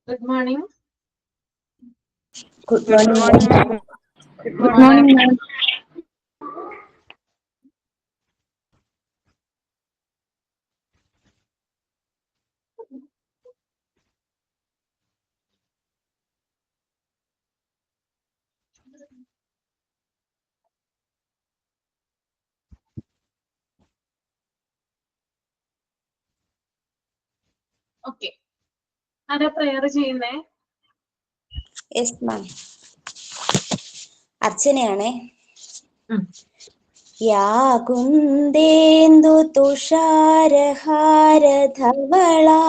Good morning. Good Good morning, morning, ma'am. ma'am. Good Good morning. morning, ma'am. Okay. ആരാ prayer ചെയ്യുന്നേ? Yes, ma'am. അർച്ചനയാണേ. യാ കുന്ദേന്ദു തുഷാരഹാരധവളാ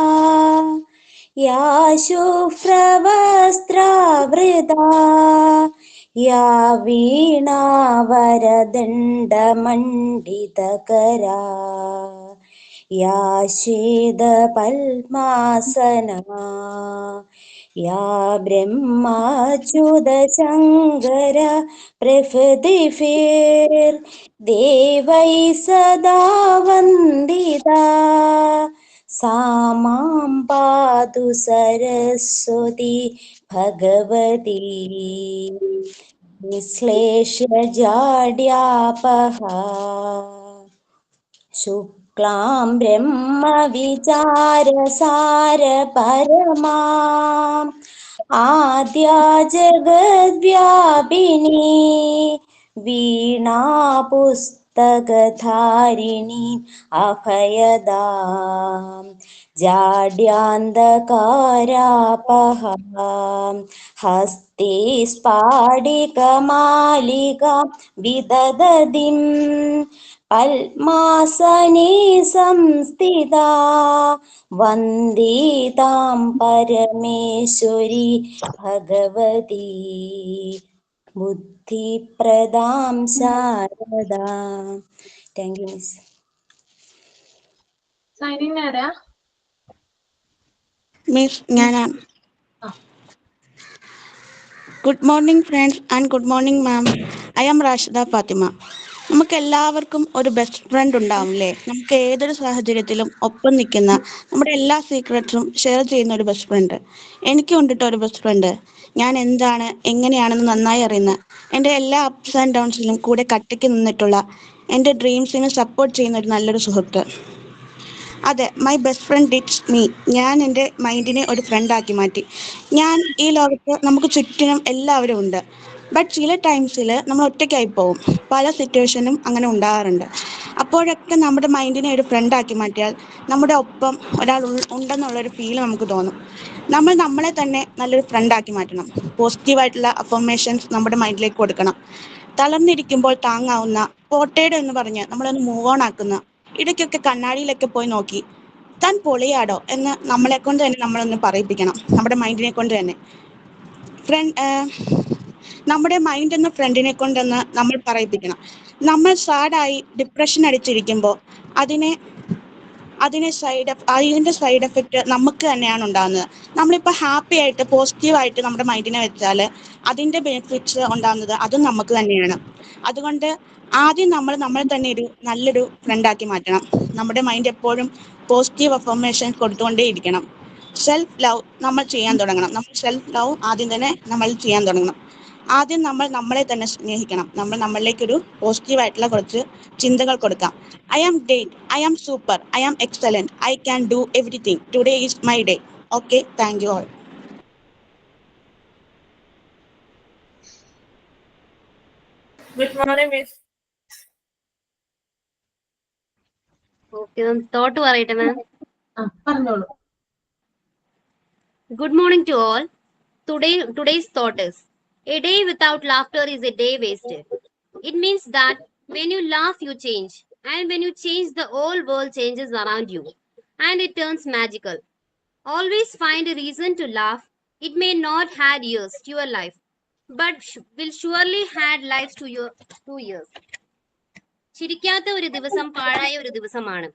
യാ ശുഭ്രവസ്ത്രാവൃതാ യാ വീണാവരദണ്ഡമണ്ഡിതകരാ യാ ശ്വേതപത്മാസനാ യാ ബ്രഹ്മാച്യുതശങ്കര പ്രഭൃതിഭിർ ദേവൈ സദാ വന്ദിതാ സാ മാം പാതു സരസ്വതി ഭഗവതി നിശ്ലേഷ ജാഡ്യാപഹാ ശുക്ലാം ബ്രഹ്മവിചാരസാരപരമാം ആദ്യാ ജഗദ്വ്യാപിനി വീണാപുസ്തകധാരിണി അഭയദാം ജാഡ്യാന്ധകാരാപഹാം ഹസ്തേ സ്ഫാടികമാലികാം വിദദതിം പത്മാസനേ സംസ്ഥിതാ വന്ദേ താം പരമേശ്വരി ഭഗവതി ബുദ്ധിപ്രദാം ശാരദാം. Thank you miss. Sign-in ആരാ? Miss ഞാനാണ്. Good morning, friends, and good morning, ma'am. I am Rashida Fatima. നമുക്ക് എല്ലാവർക്കും ഒരു ബെസ്റ്റ് ഫ്രണ്ട് ഉണ്ടാവില്ലേ? നമുക്ക് ഏതൊരു സാഹചര്യത്തിലും ഒപ്പം നിൽക്കുന്ന, നമ്മുടെ എല്ലാ സീക്രട്സും ഷെയർ ചെയ്യുന്ന ഒരു ബെസ്റ്റ് ഫ്രണ്ട്. എനിക്കും ഉണ്ടിട്ടോ ഒരു ബെസ്റ്റ് ഫ്രണ്ട്. ഞാൻ എന്താണ് എങ്ങനെയാണെന്ന് നന്നായി അറിയുന്ന, എൻ്റെ എല്ലാ അപ്സ് ആൻഡ് ഡൗൺസിലും കൂടെ കട്ടയ്ക്ക് നിന്നിട്ടുള്ള, എൻ്റെ ഡ്രീംസിനെ സപ്പോർട്ട് ചെയ്യുന്ന ഒരു നല്ലൊരു സുഹൃത്ത്. അതെ, മൈ ബെസ്റ്റ് ഫ്രണ്ട് ഡിറ്റ്സ് മീ. ഞാൻ എൻ്റെ മൈൻഡിനെ ഒരു ഫ്രണ്ടാക്കി മാറ്റി. ഈ ലോകത്ത് നമുക്ക് ചുറ്റിനും എല്ലാവരും ഉണ്ട്. ബട്ട് ചില ടൈംസിൽ നമ്മൾ ഒറ്റയ്ക്കായി പോവും. പല സിറ്റുവേഷനും അങ്ങനെ ഉണ്ടാകാറുണ്ട്. അപ്പോഴൊക്കെ നമ്മുടെ മൈൻഡിനെ ഒരു ഫ്രണ്ടാക്കി മാറ്റിയാൽ നമ്മുടെ ഒപ്പം ഒരാൾ ഉണ്ടെന്നുള്ളൊരു ഫീൽ നമുക്ക് തോന്നും. നമ്മൾ നമ്മളെ തന്നെ നല്ലൊരു ഫ്രണ്ടാക്കി മാറ്റണം. പോസിറ്റീവായിട്ടുള്ള അഫർമേഷൻസ് നമ്മുടെ മൈൻഡിലേക്ക് കൊടുക്കണം. തളർന്നിരിക്കുമ്പോൾ താങ്ങാവുന്ന, പോട്ടേടെ എന്ന് പറഞ്ഞ് നമ്മളൊന്ന് മൂവ് ഓൺ ആക്കുന്ന, ഇടയ്ക്കൊക്കെ കണ്ണാടിയിലൊക്കെ പോയി നോക്കി താൻ പൊളിയാടോ എന്ന് നമ്മളെ കൊണ്ട് തന്നെ നമ്മളൊന്ന് പറയിപ്പിക്കണം. നമ്മുടെ മൈൻഡിനെ കൊണ്ട് തന്നെ നമ്മുടെ മൈൻഡ് എന്ന ഫ്രണ്ടിനെ കൊണ്ടൊന്ന് നമ്മൾ പറയിപ്പിക്കണം. നമ്മൾ സാഡായി ഡിപ്രഷൻ അടിച്ചിരിക്കുമ്പോൾ അതിനെ അതിൻ്റെ സൈഡ് എഫക്റ്റ് നമുക്ക് തന്നെയാണ് ഉണ്ടാകുന്നത്. നമ്മളിപ്പോൾ ഹാപ്പി ആയിട്ട് പോസിറ്റീവായിട്ട് നമ്മുടെ മൈൻഡിനെ വെച്ചാൽ അതിൻ്റെ ബെനിഫിറ്റ്സ് ഉണ്ടാകുന്നത് അതും നമുക്ക് തന്നെയാണ്. അതുകൊണ്ട് ആദ്യം നമ്മളെ തന്നെ ഒരു നല്ലൊരു ഫ്രണ്ടാക്കി മാറ്റണം. നമ്മുടെ മൈൻഡ് എപ്പോഴും പോസിറ്റീവ് അഫർമേഷൻ കൊടുത്തുകൊണ്ടേ ഇരിക്കണം. സെൽഫ് ലവ് നമ്മൾ ചെയ്യാൻ തുടങ്ങണം. സെൽഫ് ലവ് ആദ്യം തന്നെ നമ്മൾ ചെയ്യാൻ തുടങ്ങണം. ആദ്യം നമ്മളെ തന്നെ സ്നേഹിക്കണം. നമ്മളിലേക്കൊരു പോസിറ്റീവായിട്ടുള്ള കുറച്ച് ചിന്തകൾ കൊടുക്കാം. I am great, I am super, I am excellent, I can do everything, today is my day. Okay, thank you all. Good morning, Miss. Okay, thought പറയട്ടെ ma'am. പറഞ്ഞോളൂ. Good morning to all. Today's thought is, a day without laughter is a day wasted. It means that when you laugh, you change. And when you change, the whole world changes around you. And it turns magical. Always find a reason to laugh. It may not add years to your life, but will surely add lives to your 2 years. ചിരിക്കാത്ത ഒരു ദിവസം പാഴായ ഒരു ദിവസമാണ്.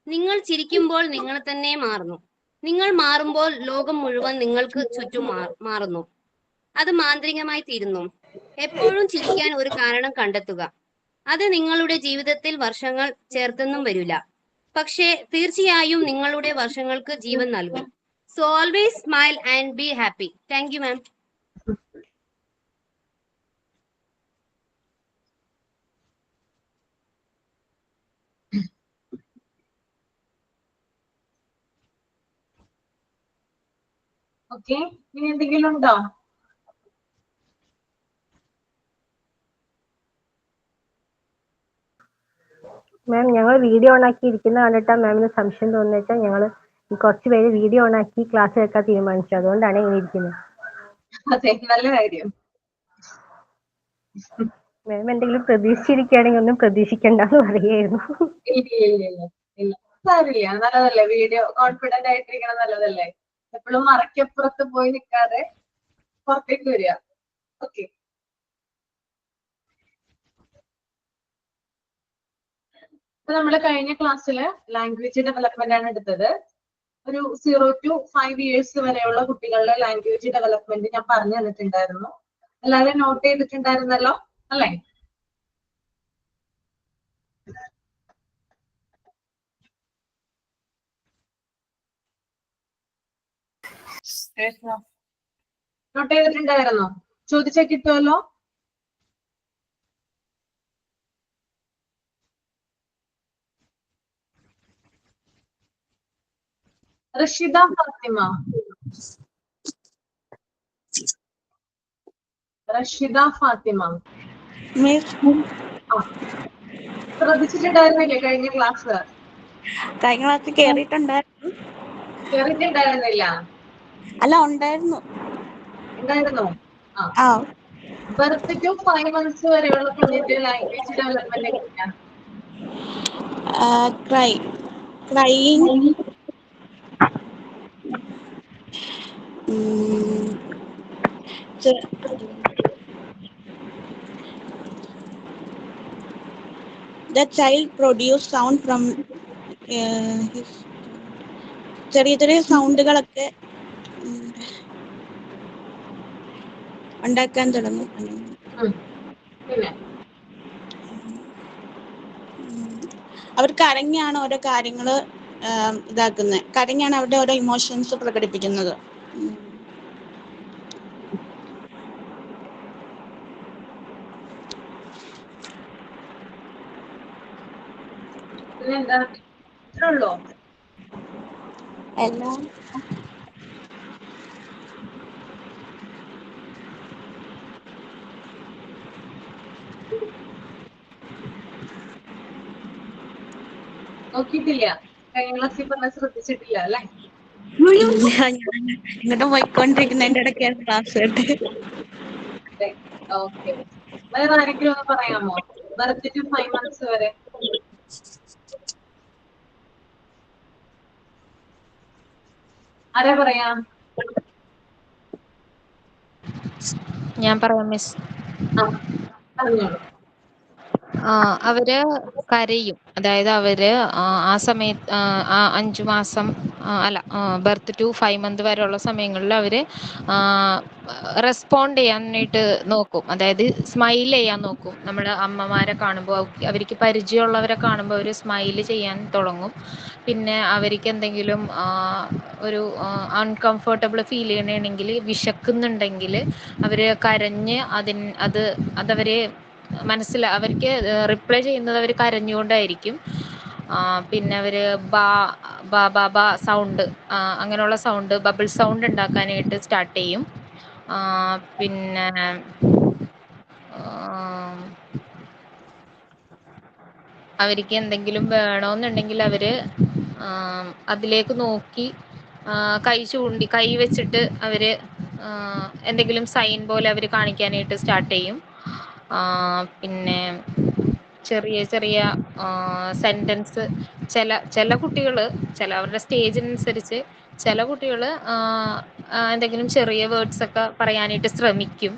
നിങ്ങൾ ചിരിക്കുമ്പോൾ നിങ്ങൾ തന്നെ മാറുന്നു. നിങ്ങൾ മാറുമ്പോൾ ലോകം മുഴുവൻ നിങ്ങൾക്ക് ചുറ്റും മാറുന്നു. അത് മാന്ത്രികമായി തീരുന്നു. എപ്പോഴും ചിരിക്കാൻ ഒരു കാരണം കണ്ടെത്തുക. അത് നിങ്ങളുടെ ജീവിതത്തിൽ വർഷങ്ങൾ ചേർത്തൊന്നും വരില്ല, പക്ഷേ തീർച്ചയായും നിങ്ങളുടെ വർഷങ്ങൾക്ക് ജീവൻ നൽകും. So always smile and be happy. Thank you, ma'am. Okay, ഇനി എന്തെങ്കിലും ഉണ്ടോ? മാം ഞങ്ങൾ വീഡിയോ ഓൺ ആക്കി ഇരിക്കുന്ന കണ്ടിട്ടാ മാമിന് സംശയം തോന്നുന്നത് വെച്ചാൽ ഞങ്ങൾ കുറച്ച് പേര് വീഡിയോ ഓൺ ആക്കി ക്ലാസ് കേൾക്കാൻ തീരുമാനിച്ചു. അതുകൊണ്ടാണ് ഇങ്ങനെ ഇരിക്കുന്നത്. അതെ, നല്ല കാര്യം. മാം എന്തെങ്കിലും പ്രതീക്ഷിച്ചിരിക്കുകയാണെങ്കിൽ ഒന്നും പ്രതീക്ഷിക്കണ്ടെന്ന് പറയായിരുന്നു. ഇല്ല, സാരില്ല, നല്ലതല്ലേ വീഡിയോ കോൺഫിഡന്റ് ആയിട്ടിരിക്കണം, നല്ലതല്ലേ. എപ്പോഴും മറയ്ക്കപ്പുറത്ത് പോയി നിൽക്കാതെ പുറത്തേക്ക് വരിക. ഓക്കെ, ഇപ്പൊ നമ്മള് കഴിഞ്ഞ ക്ലാസ്സില് ലാംഗ്വേജ് ഡെവലപ്മെന്റ് ആണ് എടുത്തത്. ഒരു 0 to 5 years വരെയുള്ള കുട്ടികളുടെ ലാംഗ്വേജ് ഡെവലപ്മെന്റ് ഞാൻ പറഞ്ഞു തന്നിട്ടുണ്ടായിരുന്നു. എല്ലാവരും നോട്ട് ചെയ്തിട്ടുണ്ടായിരുന്നല്ലോ അല്ലേ? Yes, ma'am. നോട്ട് ചെയ്തിട്ടുണ്ടായിരുന്നോ? ചോദിച്ചാൽ കിട്ടുമല്ലോ. റഷിദ ഫാത്തിമ, റഷിദ ഫാത്തിമ മിസ് ശ്രദ്ധിച്ചിട്ടുണ്ടായിരുന്നില്ലേ കഴിഞ്ഞ ക്ലാസ്? കഴിഞ്ഞ ക്ലാസ്സിൽ കേറിയിട്ടുണ്ടായിരുന്നു. കേറിയിട്ടുണ്ടായിരുന്നില്ല? അല്ല, ഉണ്ടായിരുന്നു. ഉണ്ടായിരുന്നോ? ആ, ബർത്ത് ടു 5 months വരെയുള്ള കുഞ്ഞിന്റെ ലാംഗ്വേജ് ഡെവലപ്മെന്റ് എങ്ങനെയാ? Crying, the child produce sound from his ചെറിയ ചെറിയ സൗണ്ടുകളൊക്കെ ഉണ്ടാക്കാൻ തുടങ്ങും. പിന്നെ അവർ കരഞ്ഞാണ് ഓരോ കാര്യങ്ങള് ഇതാക്കുന്നത്. കരഞ്ഞാണ് അവരുടെ ഓരോ ഇമോഷൻസ് പ്രകടിപ്പിക്കുന്നത്. പിന്നെന്താ, ഇത്രേ ഉള്ളോ? എല്ലാം നോക്കിയിട്ടില്ല? കഴിഞ്ഞ ക്ലാസ്സിൽ പറഞ്ഞ ശ്രദ്ധിച്ചിട്ടില്ല അല്ലെ? ഇങ്ങോട്ട് പോയിക്കൊണ്ടിരിക്കുന്നതിന്റെ ഇടയ്ക്കാണ് ക്ലാസ് കേട്ട്. ഓക്കെ, വേറെ ആരെങ്കിലും ഒന്ന് പറയാമോ? ബർത്ത് ടു 5 months വരെ ആരാ പറയാ? ഞാൻ പറയാം മിസ്. പറഞ്ഞോളൂ. അവര് കരയും. അതായത് അവര് ആ സമയത്ത് 5 മാസം അല്ല, ബർത്ത് ടു 5 month വരെയുള്ള സമയങ്ങളിൽ അവര് റെസ്പോണ്ട് ചെയ്യാനായിട്ട് നോക്കും. അതായത് സ്മൈൽ ചെയ്യാൻ നോക്കും. നമ്മുടെ അമ്മമാരെ കാണുമ്പോൾ, അവർക്ക് പരിചയമുള്ളവരെ കാണുമ്പോൾ അവർ സ്മൈൽ ചെയ്യാൻ തുടങ്ങും. പിന്നെ അവർക്ക് എന്തെങ്കിലും ഒരു അൺകംഫർട്ടബിൾ ഫീൽ ചെയ്യണമെങ്കിൽ, വിശക്കുന്നുണ്ടെങ്കിൽ അവർ കരഞ്ഞ് അതവരെ അവർക്ക് റിപ്ലൈ ചെയ്യുന്നത് അവർ കരഞ്ഞുകൊണ്ടായിരിക്കും. പിന്നെ അവർ ബാ സൗണ്ട്, അങ്ങനെയുള്ള സൗണ്ട്, ബബിൾ സൗണ്ട് ഉണ്ടാക്കാനായിട്ട് സ്റ്റാർട്ട് ചെയ്യും. പിന്നെ അവർക്ക് എന്തെങ്കിലും വേണമെന്നുണ്ടെങ്കിൽ അവർ അതിലേക്ക് നോക്കി കൈ വെച്ചിട്ട് അവർ എന്തെങ്കിലും സൈൻ പോലെ അവർ കാണിക്കാനായിട്ട് സ്റ്റാർട്ട് ചെയ്യും. പിന്നെ ചെറിയ ചെറിയ സെൻറ്റൻസ് ചില കുട്ടികൾ, അവരുടെ സ്റ്റേജിനനുസരിച്ച് ചില കുട്ടികൾ എന്തെങ്കിലും ചെറിയ വേർഡ്സ് ഒക്കെ പറയാനായിട്ട് ശ്രമിക്കും.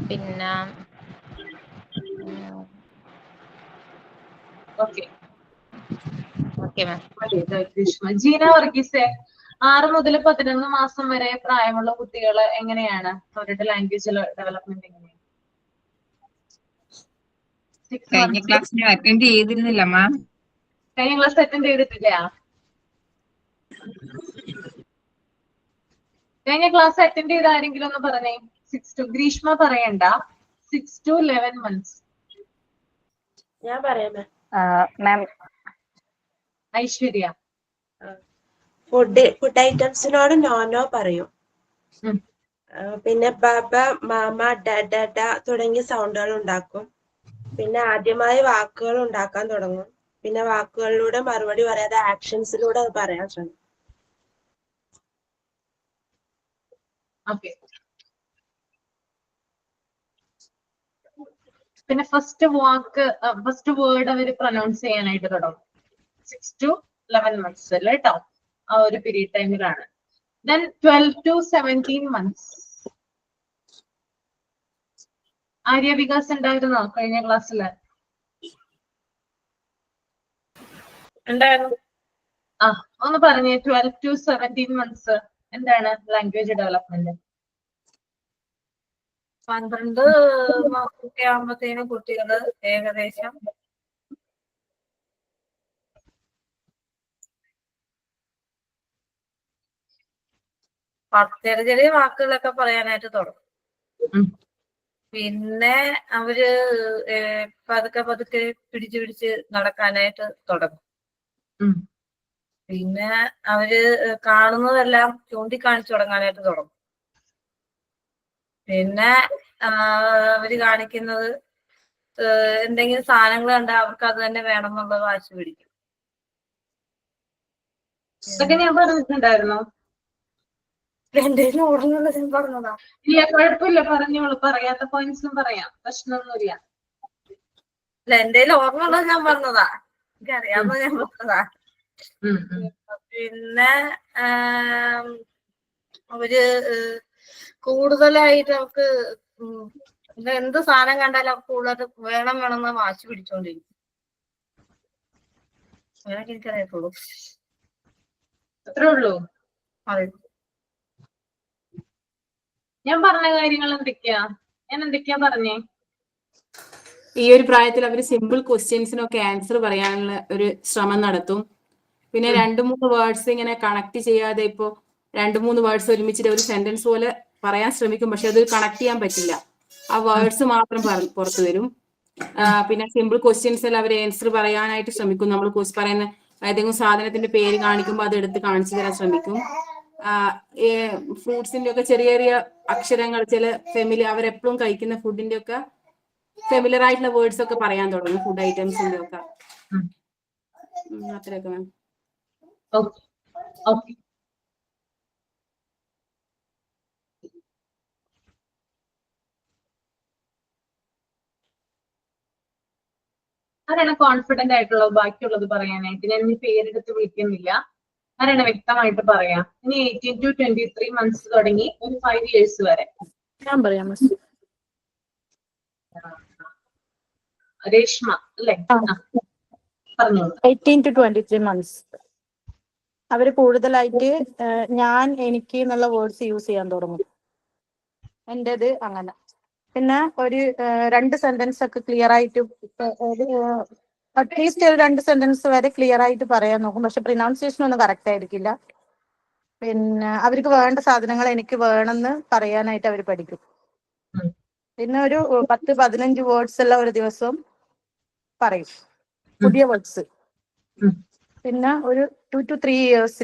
പിന്നെ ഓക്കെ, മാം. ജീന വർഗീസെ, 6 മുതൽ 11 മാസം വരെ പ്രായമുള്ള കുട്ടികൾ എങ്ങനെയാണ് അവരുടെ ലാംഗ്വേജ് ഡെവലപ്മെന്റ് എങ്ങനെയാണ്? കഴിഞ്ഞ ക്ലാസ്സിന് അറ്റൻഡ് ചെയ്തിരുന്നില്ല മാം. കഴിഞ്ഞ ക്ലാസ് അറ്റൻഡ് ചെയ്തിട്ടില്ല? കഴിഞ്ഞ ക്ലാസ് അറ്റൻഡ് ചെയ്ത ആരെങ്കിലും ഒന്ന് പറഞ്ഞേ. 6 to ഗ്രീഷ്മ പറയണ്ട. 6 to 11 months. ഞാൻ പറയാം മാം ഐശ്വര്യ. ഫുഡ് ഐറ്റംസിനോട് നോനോ പറയും. ഉം. പിന്നെ ബബ, മാമ, ഡ തുടങ്ങിയ സൗണ്ടുകൾ ഉണ്ടാക്കും. പിന്നെ ആദ്യമായി വാക്കുകൾ ഉണ്ടാക്കാൻ തുടങ്ങും. പിന്നെ വാക്കുകളിലൂടെ മറുപടി പറയാതെ ആക്ഷൻസിലൂടെ അത് പറയാൻ ശ്രമിക്കും. ഓക്കെ. പിന്നെ ഫസ്റ്റ് വേർഡ് അവർ പ്രൊനൗൺസ് ചെയ്യാനായിട്ട് തുടങ്ങും. 6 to 11 months അല്ലേ കേട്ടോ, ആ ഒരു പീരീഡ് ടൈമിലാണ്. Then 12 to 17 months. Arya Vikas ഉണ്ടായിരുന്നോ കഴിഞ്ഞ ക്ലാസ്സില്? ഉണ്ടായിരുന്നു. ആ ഒന്ന് പറഞ്ഞേ. 12 to 17 months എന്താണ് ലാംഗ്വേജ് ഡെവലപ്മെന്റ്? 12 മാസമൊക്കെ ആകുമ്പോഴത്തേനും കുട്ടികള് ഏകദേശം ചെറിയ ചെറിയ വാക്കുകളൊക്കെ പറയാനായിട്ട് തുടങ്ങും. പിന്നെ അവര് പതുക്കെ പതുക്കെ പിടിച്ച് നടക്കാനായിട്ട് തുടങ്ങും. പിന്നെ അവര് കാണുന്നതെല്ലാം ചൂണ്ടിക്കാണിച്ചു തുടങ്ങാനായിട്ട് തുടങ്ങും. പിന്നെ അവര് കാണിക്കുന്നത് എന്തെങ്കിലും സാധനങ്ങൾ കണ്ടാൽ അവർക്ക് അത് തന്നെ വേണം എന്നുള്ള വാശി പിടിക്കും. ഇതൊക്കെ ഞാൻ പറഞ്ഞിട്ടുണ്ടായിരുന്നോ? എന്തെങ്കിലും ഓർമ്മയുള്ള ഞാൻ പറഞ്ഞതാ. ഇല്ല, കുഴപ്പമില്ല, പറഞ്ഞോളൂ. പറയാത്ത പോയിന്റ്സും പറയാം, പ്രശ്നമൊന്നുമില്ല. അല്ല, എന്തെങ്കിലും ഓർമ്മയുള്ളത് ഞാൻ പറഞ്ഞതാ, എനിക്കറിയാവുന്ന ഞാൻ പറഞ്ഞതാ. പിന്നെ അവര് കൂടുതലായിട്ട് അവർക്ക് എന്ത് സാധനം കണ്ടാലും അവർക്ക് കൂടുതൽ വേണം എന്ന് വാശി പിടിച്ചോണ്ടിരിക്കും. അങ്ങനെയൊക്കെ എനിക്കറിയത്തുള്ളൂ. അത്രേ ഉള്ളൂ. അതെ. ഞാൻ പറഞ്ഞ കാര്യങ്ങൾ എന്തൊക്കെയാ? ഞാൻ എന്തൊക്കെയാ പറഞ്ഞേ? ഈ ഒരു പ്രായത്തിൽ അവർ സിമ്പിൾ ക്വസ്റ്റ്യൻസിനൊക്കെ ആൻസർ പറയാനുള്ള ഒരു ശ്രമം നടത്തും. പിന്നെ 2-3 വേർഡ്സ് ഇങ്ങനെ കണക്ട് ചെയ്യാതെ, ഇപ്പോ 2-3 വേർഡ്സ് ഒരുമിച്ചിട്ട് ഒരു സെന്റൻസ് പോലെ പറയാൻ ശ്രമിക്കും, പക്ഷെ അത് കണക്ട് ചെയ്യാൻ പറ്റില്ല. ആ വേർഡ്സ് മാത്രം പുറത്തു വരും. പിന്നെ സിമ്പിൾ ക്വസ്റ്റ്യൻസ് എല്ലാം അവർ ആൻസർ പറയാനായിട്ട് ശ്രമിക്കും. നമ്മൾ പറയുന്ന ഏതെങ്കിലും സാധനത്തിന്റെ പേര് കാണിക്കുമ്പോൾ അത് എടുത്ത് കാണിച്ചു തരാൻ ശ്രമിക്കും. ഫ്രൂട്ട്സിന്റെ ഒക്കെ ചെറിയ ചെറിയ അക്ഷരങ്ങൾ, ചില അവരെപ്പോഴും കഴിക്കുന്ന ഫുഡിന്റെ ഒക്കെ ഫെമിലർ ആയിട്ടുള്ള വേർഡ്സ് ഒക്കെ പറയാൻ തുടങ്ങും. ഫുഡ് ഐറ്റംസിന്റെ ഒക്കെ അത്രയൊക്കെ മാം. ആരാണ് കോൺഫിഡന്റ് ആയിട്ടുള്ളത് ബാക്കിയുള്ളത് പറയാനായിട്ട്? ഞാൻ ഇനി പേരെടുത്ത് വിളിക്കുന്നില്ല. ആരാണ് വ്യക്തമായിട്ട് പറയാം? ഇനി 18 to 23 months തുടങ്ങി ഒരു 5 years വരെ. ഞാൻ പറയാം. രേഷ്മ അല്ലേ? പറഞ്ഞോളൂ. 18 to 23 months അവര് കൂടുതലായിട്ട് ഞാൻ, എനിക്ക് എന്നുള്ള വേർഡ്സ് യൂസ് ചെയ്യാൻ തുടങ്ങും. എന്റേത് അങ്ങനെ. പിന്നെ ഒരു 2 സെന്റൻസ് ഒക്കെ ക്ലിയർ ആയിട്ട്, അറ്റ്ലീസ്റ്റ് ഒരു 2 സെന്റൻസ് വരെ ക്ലിയർ ആയിട്ട് പറയാൻ നോക്കും. പക്ഷെ പ്രൊനൗൺസിയേഷൻ ഒന്നും കറക്റ്റ് ആയിരിക്കില്ല. പിന്നെ അവർക്ക് വേണ്ട സാധനങ്ങൾ എനിക്ക് വേണമെന്ന് പറയാനായിട്ട് അവർ പഠിക്കും. പിന്നെ ഒരു 10-15 വേർഡ്സ് എല്ലാം ഒരു ദിവസം പറയും, പുതിയ വേർഡ്സ്. പിന്നെ ഒരു 2 to 3 years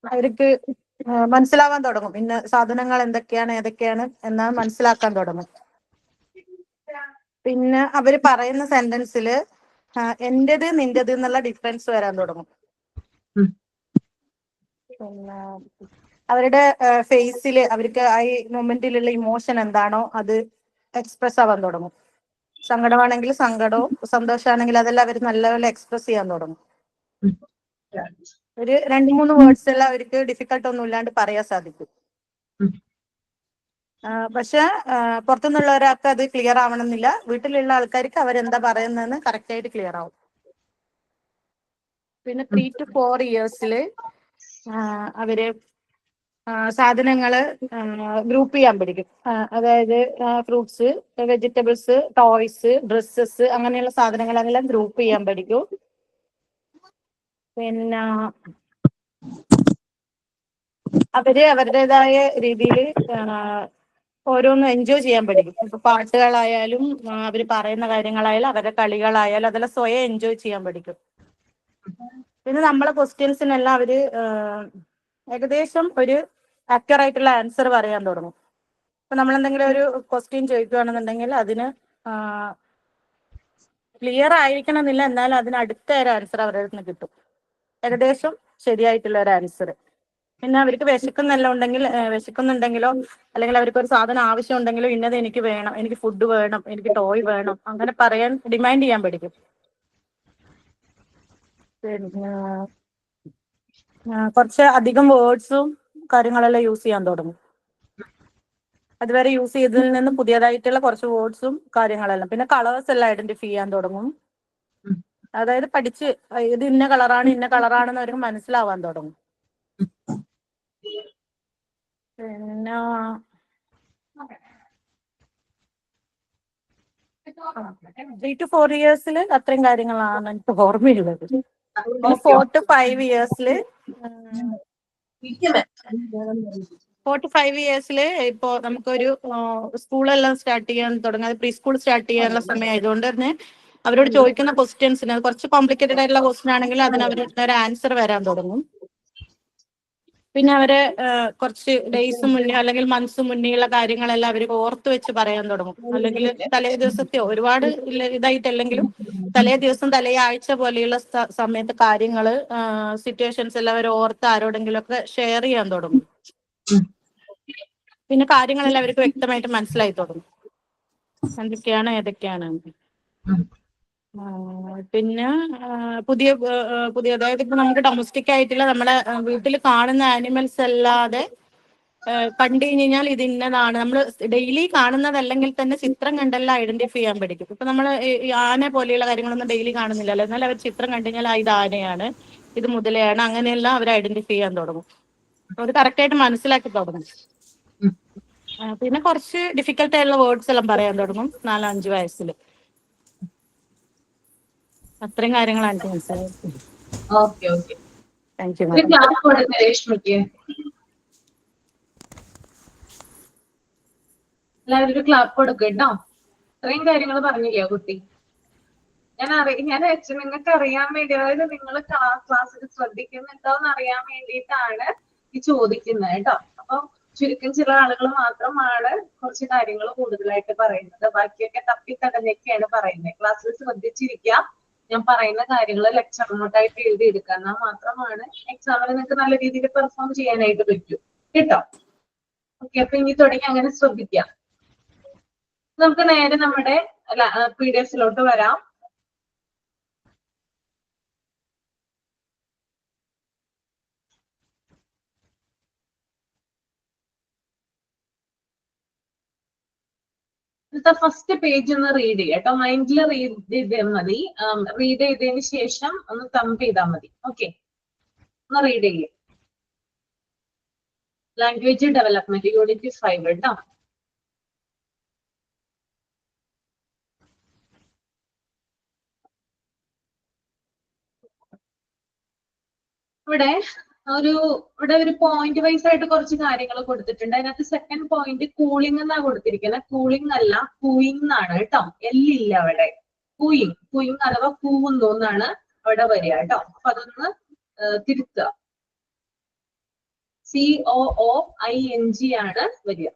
അവർക്ക് മനസ്സിലാവാൻ തുടങ്ങും. ഇന്ന സാധനങ്ങൾ എന്തൊക്കെയാണ് ഏതൊക്കെയാണ് എന്ന് മനസ്സിലാക്കാൻ തുടങ്ങും. പിന്നെ അവര് പറയുന്ന സെന്റൻസിൽ എന്റേത് നിന്റേത് എന്നുള്ള ഡിഫറൻസ് വരാൻ തുടങ്ങും. പിന്നെ അവരുടെ ഫേസിൽ അവർക്ക് ആ മൊമെന്റിലുള്ള ഇമോഷൻ എന്താണോ അത് എക്സ്പ്രസ് ആവാൻ തുടങ്ങും. സങ്കടമാണെങ്കിൽ സങ്കടവും, സന്തോഷമാണെങ്കിൽ അതെല്ലാം അവർ നല്ലപോലെ എക്സ്പ്രസ് ചെയ്യാൻ തുടങ്ങും. ഒരു 2-3 വേർഡ്സ് എല്ലാം അവർക്ക് ഡിഫിക്കൽട്ട് ഒന്നും ഇല്ലാണ്ട് പറയാൻ സാധിക്കും. പക്ഷെ പുറത്തുനിന്നുള്ള ഒരാൾക്ക് അത് ക്ലിയർ ആവണമെന്നില്ല. വീട്ടിലുള്ള ആൾക്കാർക്ക് അവരെന്താ പറയുന്നതെന്ന് കറക്റ്റ് ആയിട്ട് ക്ലിയർ ആവും. പിന്നെ 3 to 4 years അവര് സാധനങ്ങള് ഗ്രൂപ്പ് ചെയ്യാൻ പഠിക്കും. അതായത് ഫ്രൂട്ട്സ്, വെജിറ്റബിൾസ്, ടോയ്സ്, ഡ്രസ്സസ്, അങ്ങനെയുള്ള സാധനങ്ങളെല്ലാം ഗ്രൂപ്പ് ചെയ്യാൻ പഠിക്കും. പിന്നെ അവര് അവരുടേതായ രീതിയിൽ ഓരോന്നും എൻജോയ് ചെയ്യാൻ പഠിക്കും. ഇപ്പൊ പാട്ടുകളായാലും അവര് പറയുന്ന കാര്യങ്ങളായാലും അവരുടെ കളികളായാലും അതെല്ലാം സ്വയം എൻജോയ് ചെയ്യാൻ പഠിക്കും. പിന്നെ നമ്മളെ ക്വസ്റ്റ്യൻസിനെല്ലാം അവര് ഏകദേശം ഒരു ആക്യുറേറ്റുള്ള ആൻസർ പറയാൻ തുടങ്ങും. ഇപ്പൊ നമ്മൾ എന്തെങ്കിലും ഒരു ക്വസ്റ്റ്യൻ ചോദിക്കുകയാണെന്നുണ്ടെങ്കിൽ അതിന് ക്ലിയർ ആയിരിക്കണമെന്നില്ല, എന്നാൽ അതിന് അടുത്ത ഒരു ആൻസർ അവരുടെ അടുത്ത് കിട്ടും, ഏകദേശം ശരിയായിട്ടുള്ള ഒരു ആൻസർ. പിന്നെ അവർക്ക് വിശക്കുന്നുണ്ടെങ്കിലോ അല്ലെങ്കിൽ അവർക്ക് ഒരു സാധനം ആവശ്യം ഉണ്ടെങ്കിലോ ഇന്നത് എനിക്ക് വേണം, എനിക്ക് ഫുഡ് വേണം, എനിക്ക് ടോയ് വേണം, അങ്ങനെ പറയാൻ ഡിമാൻഡ് ചെയ്യാൻ പഠിക്കും. പിന്നെ കുറച്ച് അധികം വേർഡ്സും കാര്യങ്ങളെല്ലാം യൂസ് ചെയ്യാൻ തുടങ്ങും. അതുവരെ യൂസ് ചെയ്തതിൽ നിന്ന് പുതിയതായിട്ടുള്ള കുറച്ച് വേർഡ്സും കാര്യങ്ങളെല്ലാം. പിന്നെ കളേഴ്സ് എല്ലാം ഐഡന്റിഫൈ ചെയ്യാൻ തുടങ്ങും. അതായത് പഠിച്ച് ഇത് ഇന്ന കളറാണെന്ന് അവർക്ക് മനസ്സിലാവാൻ തുടങ്ങും. പിന്നെ 3 to 4 years അത്രയും കാര്യങ്ങളാണ് എനിക്ക് ഓർമ്മയുള്ളത്. 4 to 5 years 4 to 5 years ഇപ്പോ നമുക്കൊരു സ്കൂളെല്ലാം സ്റ്റാർട്ട് ചെയ്യാൻ തുടങ്ങാതെ പ്രീ സ്കൂൾ സ്റ്റാർട്ട് ചെയ്യാനുള്ള സമയം ആയതുകൊണ്ട് തന്നെ അവരോട് ചോദിക്കുന്ന ക്വസ്റ്റ്യൻസിന് കുറച്ച് കോംപ്ലിക്കേറ്റഡ് ആയിട്ടുള്ള ക്വസ്റ്റ്യൻ ആണെങ്കിൽ അതിന് അവരുടെ ഒരു ആൻസർ വരാൻ തുടങ്ങും. പിന്നെ അവരെ കുറച്ച് ഡേയ്സ് മുന്നേ അല്ലെങ്കിൽ മന്ത്സ് മുന്നേയുള്ള കാര്യങ്ങളെല്ലാം അവർ ഓർത്ത് വെച്ച് പറയാൻ തുടങ്ങും. അല്ലെങ്കിൽ തലേ ദിവസത്തെയോ ഒരുപാട് ഇതായിട്ടല്ലെങ്കിലും തലേ ദിവസം തലേ ആഴ്ച പോലെയുള്ള സമയത്ത് കാര്യങ്ങള് സിറ്റുവേഷൻസ് എല്ലാം അവർ ഓർത്ത് ആരോടെങ്കിലും ഒക്കെ ഷെയർ ചെയ്യാൻ തുടങ്ങും. പിന്നെ കാര്യങ്ങളെല്ലാം അവർക്ക് വ്യക്തമായിട്ട് മനസ്സിലായി തുടങ്ങും എന്തൊക്കെയാണ് ഏതൊക്കെയാണ്. പിന്നെ പുതിയ അതായത് ഇപ്പൊ നമുക്ക് ഡൊമസ്റ്റിക് ആയിട്ടുള്ള നമ്മളെ വീട്ടിൽ കാണുന്ന ആനിമൽസ് അല്ലാതെ കണ്ടു കഴിഞ്ഞാൽ ഇത് ഇന്നതാണ്, നമ്മൾ ഡെയിലി കാണുന്നതല്ലെങ്കിൽ തന്നെ ചിത്രം കണ്ടെല്ലാം ഐഡന്റിഫൈ ചെയ്യാൻ പഠിക്കും. ഇപ്പൊ നമ്മൾ ആന പോലെയുള്ള കാര്യങ്ങളൊന്നും ഡെയിലി കാണുന്നില്ലല്ലോ, എന്നാൽ അവർ ചിത്രം കണ്ടു കഴിഞ്ഞാൽ ഇത് ആനയാണ്, ഇത് മുതലയാണ്, അങ്ങനെയെല്ലാം അവർ ഐഡന്റിഫൈ ചെയ്യാൻ തുടങ്ങും. അത് കറക്റ്റായിട്ട് മനസ്സിലാക്കി തുടങ്ങും. പിന്നെ കുറച്ച് ഡിഫിക്കൽട്ട് ആയിട്ടുള്ള വേർഡ്സ് എല്ലാം പറയാൻ തുടങ്ങും 4-5 വയസ്സിൽ. അത്രയും കാര്യങ്ങളാണ് എനിക്ക് മനസ്സിലായത്. Okay okay, thank U. Class കൊടുത്ത രേഷ്മയ്ക്ക് എല്ലാവരും ഒരു ക്ലാപ്പ് കൊടുക്കുക കേട്ടോ. ഇത്രയും കാര്യങ്ങൾ പറഞ്ഞില്ലേ കുട്ടി? ഞാൻ നിങ്ങൾക്ക് അറിയാൻ വേണ്ടി, അതായത് നിങ്ങൾ ക്ലാസ്സിൽ ശ്രദ്ധിക്കുന്നുണ്ടോ എന്ന് അറിയാൻ വേണ്ടിയിട്ടാണ് ഈ ചോദിക്കുന്നത് കേട്ടോ. അപ്പൊ ചുരുക്കം ചില ആളുകൾ മാത്രമാണ് കുറച്ച് കാര്യങ്ങൾ കൂടുതലായിട്ട് പറയുന്നത്, ബാക്കിയൊക്കെ തപ്പിത്തടഞ്ഞൊക്കെയാണ് പറയുന്നത്. ക്ലാസ്സിൽ ശ്രദ്ധിച്ചിരിക്കുക, ഞാൻ പറയുന്ന കാര്യങ്ങൾ ലെക്ചർ നോട്ടായിട്ട് എഴുതിയെടുക്കുക, എന്നാൽ മാത്രമാണ് എക്സാമിൽ നിങ്ങൾക്ക് നല്ല രീതിയിൽ പെർഫോം ചെയ്യാനായിട്ട് പറ്റും കേട്ടോ. ഓക്കെ, അപ്പൊ ഇനി തുടങ്ങി അങ്ങനെ ശ്രദ്ധിക്കാം. നമുക്ക് നേരെ നമ്മുടെ PDF വരാം. ഫസ്റ്റ് പേജ് ഒന്ന് റീഡ് ചെയ്യുക കേട്ടോ. മൈൻഡിൽ റീഡ് ചെയ്താൽ മതി. റീഡ് ചെയ്തതിന് ശേഷം ഒന്ന് തമ്പ് ചെയ്താൽ മതി. ഓക്കെ, ഒന്ന് റീഡ് ചെയ്യുക. ലാംഗ്വേജ് ഡെവലപ്മെന്റ് യൂണിറ്റ് 5 കേട്ടോ. ഇവിടെ ഒരു പോയിന്റ് വൈസ് ആയിട്ട് കുറച്ച് കാര്യങ്ങൾ കൊടുത്തിട്ടുണ്ട്. അതിനകത്ത് സെക്കൻഡ് പോയിന്റ് കൂളിംഗ് എന്നാ കൊടുത്തിരിക്കുന്നത്. കൂളിംഗ് അല്ല, കൂയിങ് എന്നാണ് കേട്ടോ. എല്ലില്ല അവിടെ. കൂയിങ് അഥവാ കൂവുന്നു എന്നാണ് അവിടെ വരിക കേട്ടോ. അപ്പൊ അതൊന്ന് തിരുത്തുക. COOING ആണ് വരിക.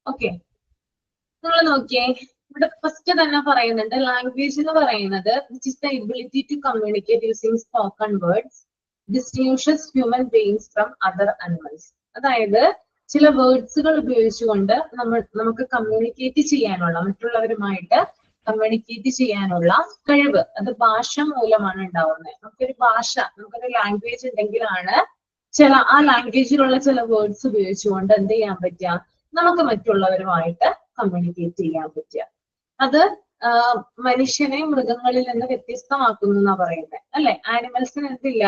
ഓക്കെ, നിങ്ങൾ നോക്കിയേ, ഇവിടെ ഫസ്റ്റ് തന്നെ പറയുന്നുണ്ട് ലാംഗ്വേജ് എന്ന് പറയുന്നത് which is the ability to communicate using spoken words distinguishes human beings from other animals. അതായത് ചില വേർഡ്സുകൾ ഉപയോഗിച്ചുകൊണ്ട് നമുക്ക് കമ്മ്യൂണിക്കേറ്റ് ചെയ്യാനുള്ള, മറ്റുള്ളവരുമായിട്ട് കമ്മ്യൂണിക്കേറ്റ് ചെയ്യാനുള്ള കഴിവ്, അത് ഭാഷ മൂലമാണ് ഉണ്ടാവുന്നത്. നമുക്കൊരു ഭാഷ, നമുക്കൊരു ലാംഗ്വേജ് ഉണ്ടെങ്കിലാണ് ആ ലാംഗ്വേജിലുള്ള ചില വേർഡ്സ് ഉപയോഗിച്ചുകൊണ്ട് എന്ത് ചെയ്യാൻ പറ്റുക, നമുക്ക് മറ്റുള്ളവരുമായിട്ട് കമ്മ്യൂണിക്കേറ്റ് ചെയ്യാൻ പറ്റുക. അത് മനുഷ്യനെ മൃഗങ്ങളിൽ നിന്ന് വ്യത്യസ്തമാക്കുന്നു എന്നാ പറയുന്നത് അല്ലെ. ആനിമൽസിന് എന്തില്ല,